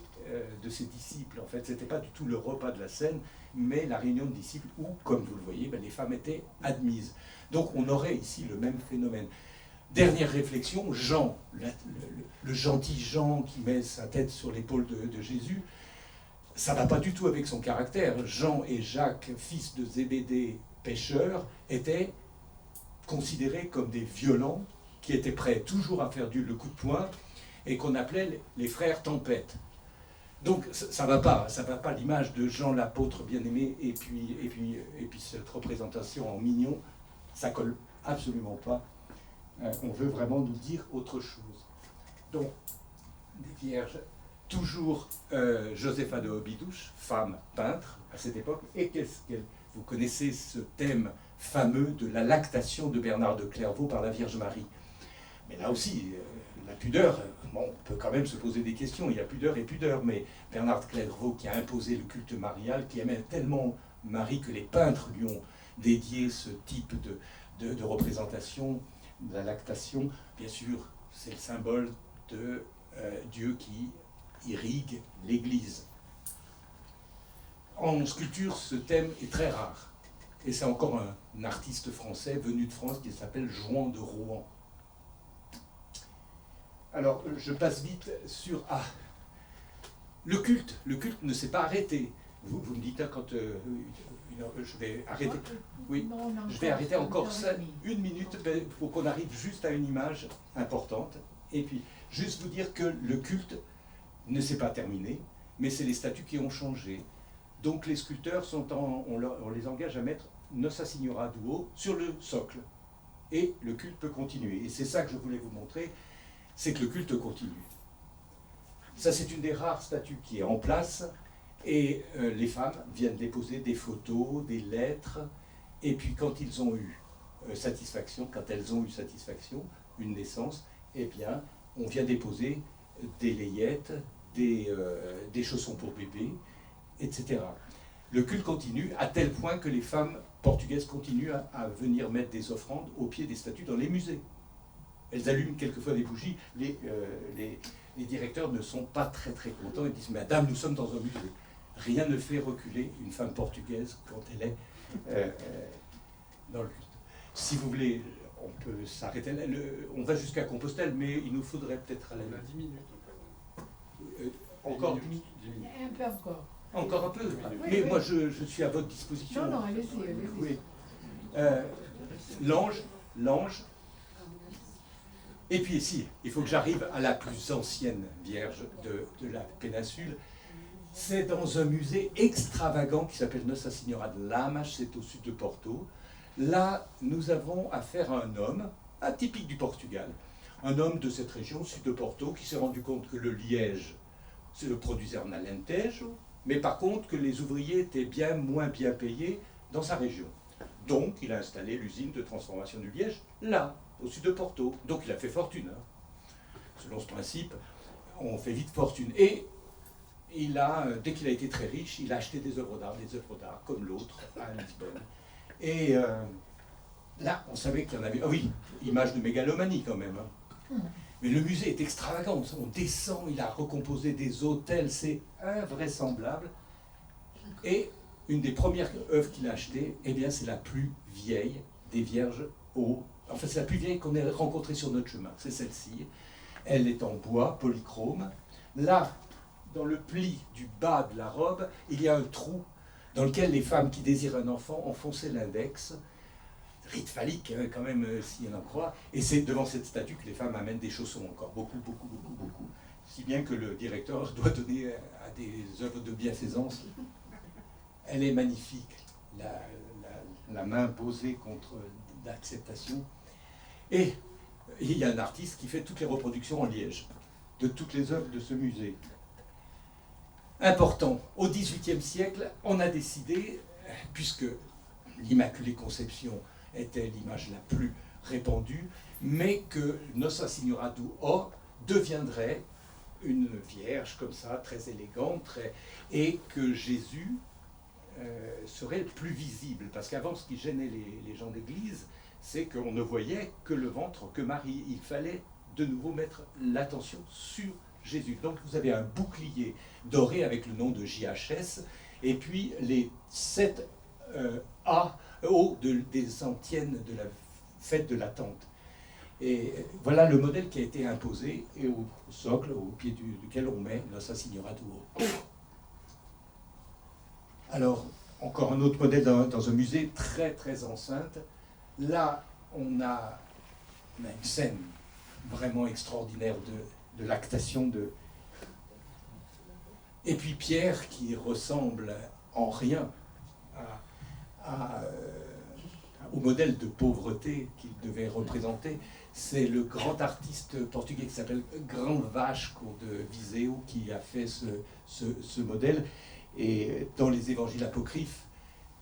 de ses disciples. En fait, ce n'était pas du tout le repas de la scène, mais la réunion de disciples où, comme vous le voyez, ben, les femmes étaient admises. Donc on aurait ici le même phénomène. Dernière réflexion, Jean, le gentil Jean qui met sa tête sur l'épaule de Jésus, ça ne va pas du tout avec son caractère. Jean et Jacques, fils de Zébédée, pêcheurs, étaient considérés comme des violents qui étaient prêts toujours à faire le coup de poing et qu'on appelait les frères tempête. Donc ça ne va pas l'image de Jean l'apôtre bien-aimé et puis cette représentation en mignon, ça colle absolument pas. On veut vraiment nous dire autre chose. Donc, des vierges, toujours Josépha de Hobidouche, femme peintre à cette époque, et qu'est-ce qu'elle... Vous connaissez ce thème fameux de la lactation de Bernard de Clairvaux par la Vierge Marie. Mais là aussi, la pudeur, bon, on peut quand même se poser des questions, il y a pudeur et pudeur, mais Bernard de Clairvaux qui a imposé le culte marial, qui aimait tellement Marie que les peintres lui ont dédié ce type de représentation, de la lactation, bien sûr, c'est le symbole de Dieu qui irrigue l'Église. En sculpture, ce thème est très rare. Et c'est encore un artiste français venu de France qui s'appelle Jouan de Rouen. Alors, je passe vite sur... Ah, le culte ne s'est pas arrêté. Vous me dites quand je vais arrêter. Oui, je vais arrêter encore une minute pour qu'on arrive juste à une image importante. Et puis, juste vous dire que le culte ne s'est pas terminé, mais c'est les statuts qui ont changé. Donc les sculpteurs, on les engage à mettre Nossa Signora Duo sur le socle. Et le culte peut continuer. Et c'est ça que je voulais vous montrer, c'est que le culte continue. Ça, c'est une des rares statues qui est en place. Et les femmes viennent déposer des photos, des lettres. Et puis quand ils ont eu satisfaction, quand elles ont eu satisfaction, une naissance, eh bien, on vient déposer des layettes, des chaussons pour bébé, etc. Le culte continue à tel point que les femmes portugaises continuent à venir mettre des offrandes au pied des statues dans les musées. Elles allument quelquefois des bougies. Les directeurs ne sont pas très très contents. Ils disent « Madame, nous sommes dans un musée ». Rien ne fait reculer une femme portugaise quand elle est dans le culte. Si vous voulez, on peut s'arrêter là. On va jusqu'à Compostelle, mais il nous faudrait peut-être aller... On a 10 minutes. Encore 10 minutes. Un peu encore. Encore un peu. Oui, mais oui. moi, je suis à votre disposition. Non, allez-y, allez-y. Oui. L'ange. Et puis ici, il faut que j'arrive à la plus ancienne Vierge de la péninsule. C'est dans un musée extravagant qui s'appelle Nossa Signora de Lamas, c'est au sud de Porto. Là, nous avons affaire à un homme, atypique du Portugal, un homme de cette région, sud de Porto, qui s'est rendu compte que le liège se le produisait en Alentejo, mais par contre que les ouvriers étaient bien moins bien payés dans sa région. Donc, il a installé l'usine de transformation du liège là, au sud de Porto. Donc, il a fait fortune. Hein. Selon ce principe, on fait vite fortune. Et dès qu'il a été très riche, il a acheté des œuvres d'art comme l'autre à Lisbonne. Et là, on savait qu'il y en avait... Ah oui, image de mégalomanie quand même. Hein. Mais le musée est extravagant. On descend, il a recomposé des hôtels, c'est invraisemblable. Et une des premières œuvres qu'il a achetées, eh bien, c'est la plus vieille des Vierges Enfin, c'est la plus vieille qu'on ait rencontrée sur notre chemin. C'est celle-ci. Elle est en bois, polychrome. Là, dans le pli du bas de la robe, il y a un trou dans lequel les femmes qui désirent un enfant enfonçaient l'index. Rite phallique, hein, quand même, si on en croit. Et c'est devant cette statue que les femmes amènent des chaussons encore. Beaucoup. Si bien que le directeur doit donner à des œuvres de bienfaisance. Elle est magnifique, la main posée contre l'acceptation. Et il y a un artiste qui fait toutes les reproductions en liège de toutes les œuvres de ce musée. Important, au XVIIIe siècle, on a décidé, puisque l'Immaculée Conception était l'image la plus répandue, mais que Nossa Signora do O deviendrait une vierge comme ça, très élégante, et que Jésus serait plus visible. Parce qu'avant, ce qui gênait les gens d'église, c'est qu'on ne voyait que le ventre, que Marie. Il fallait de nouveau mettre l'attention sur Jésus. Donc vous avez un bouclier doré avec le nom de JHS, et puis les 7 O des antiennes de la fête de la tente. Et voilà le modèle qui a été imposé, et au socle, au pied duquel on met Nossa Signora do Ouro. Alors, encore un autre modèle dans un musée très très enceinte. Là, on a une scène vraiment extraordinaire de lactation de... Et puis Pierre, qui ressemble en rien au modèle de pauvreté qu'il devait représenter. C'est le grand artiste portugais qui s'appelle Grão Vasco de Viseu qui a fait ce modèle. Et dans les évangiles apocryphes,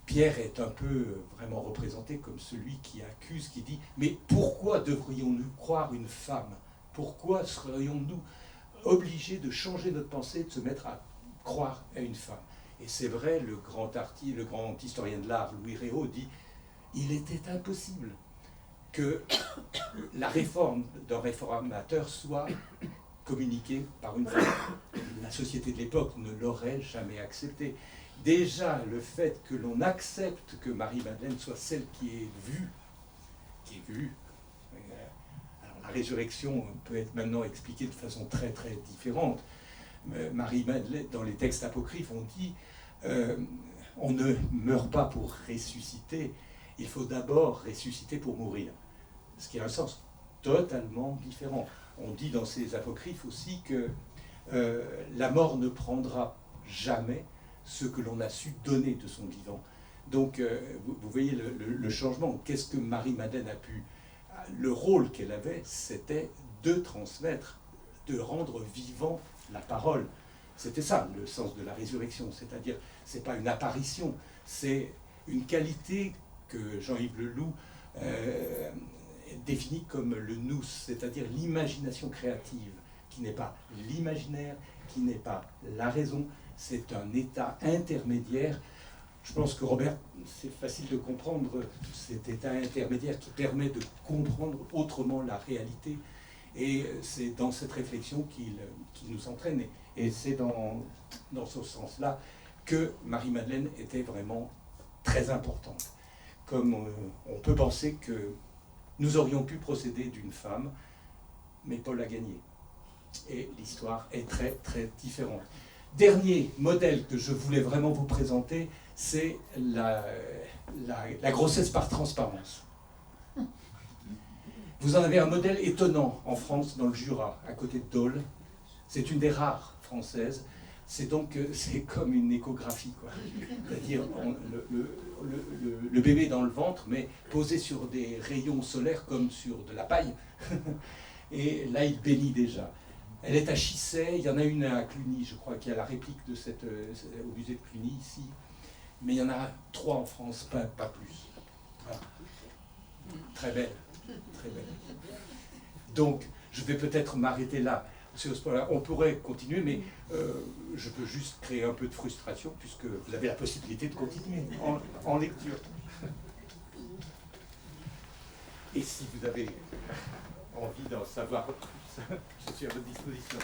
Pierre est un peu vraiment représenté comme celui qui accuse, qui dit « Mais pourquoi devrions-nous croire une femme? Pourquoi serions-nous obligés de changer notre pensée, de se mettre à croire à une femme ?» Et c'est vrai, le grand historien de l'art, Louis Réau, dit « Il était impossible que la réforme d'un réformateur soit communiquée par une femme. La société de l'époque ne l'aurait jamais accepté. Déjà, le fait que l'on accepte que Marie-Madeleine soit celle qui est vue, alors la résurrection peut être maintenant expliquée de façon très très différente. Marie-Madeleine, dans les textes apocryphes, on dit on ne meurt pas pour ressusciter, il faut d'abord ressusciter pour mourir. Ce qui a un sens totalement différent. On dit dans ces apocryphes aussi que la mort ne prendra jamais ce que l'on a su donner de son vivant. Donc, vous voyez le changement. Qu'est-ce que Marie-Madeleine a pu... Le rôle qu'elle avait, c'était de transmettre, de rendre vivant la parole. C'était ça, le sens de la résurrection. C'est-à-dire, c'est pas une apparition, c'est une qualité que Jean-Yves Leloup définit comme le nous, c'est-à-dire l'imagination créative, qui n'est pas l'imaginaire, qui n'est pas la raison, c'est un état intermédiaire. Je pense que Robert, c'est facile de comprendre cet état intermédiaire qui permet de comprendre autrement la réalité. Et c'est dans cette réflexion qu'il nous entraîne. Et c'est dans ce sens-là que Marie-Madeleine était vraiment très importante. Comme on peut penser que nous aurions pu procéder d'une femme, mais Paul a gagné. Et l'histoire est très très différente. Dernier modèle que je voulais vraiment vous présenter, c'est la grossesse par transparence. Vous en avez un modèle étonnant en France, dans le Jura, à côté de Dole. C'est une des rares françaises. C'est comme une échographie, quoi. C'est-à-dire le bébé dans le ventre, mais posé sur des rayons solaires comme sur de la paille. Et là, il bénit déjà. Elle est à Chissay, il y en a une à Cluny, je crois qu'il y a la réplique de au musée de Cluny ici. Mais il y en a 3 en France, pas plus. Voilà. Très belle, très belle. Donc, je vais peut-être m'arrêter là. Sur ce point-là, on pourrait continuer, mais je peux juste créer un peu de frustration, puisque vous avez la possibilité de continuer en lecture. Et si vous avez envie d'en savoir plus, je suis à votre disposition.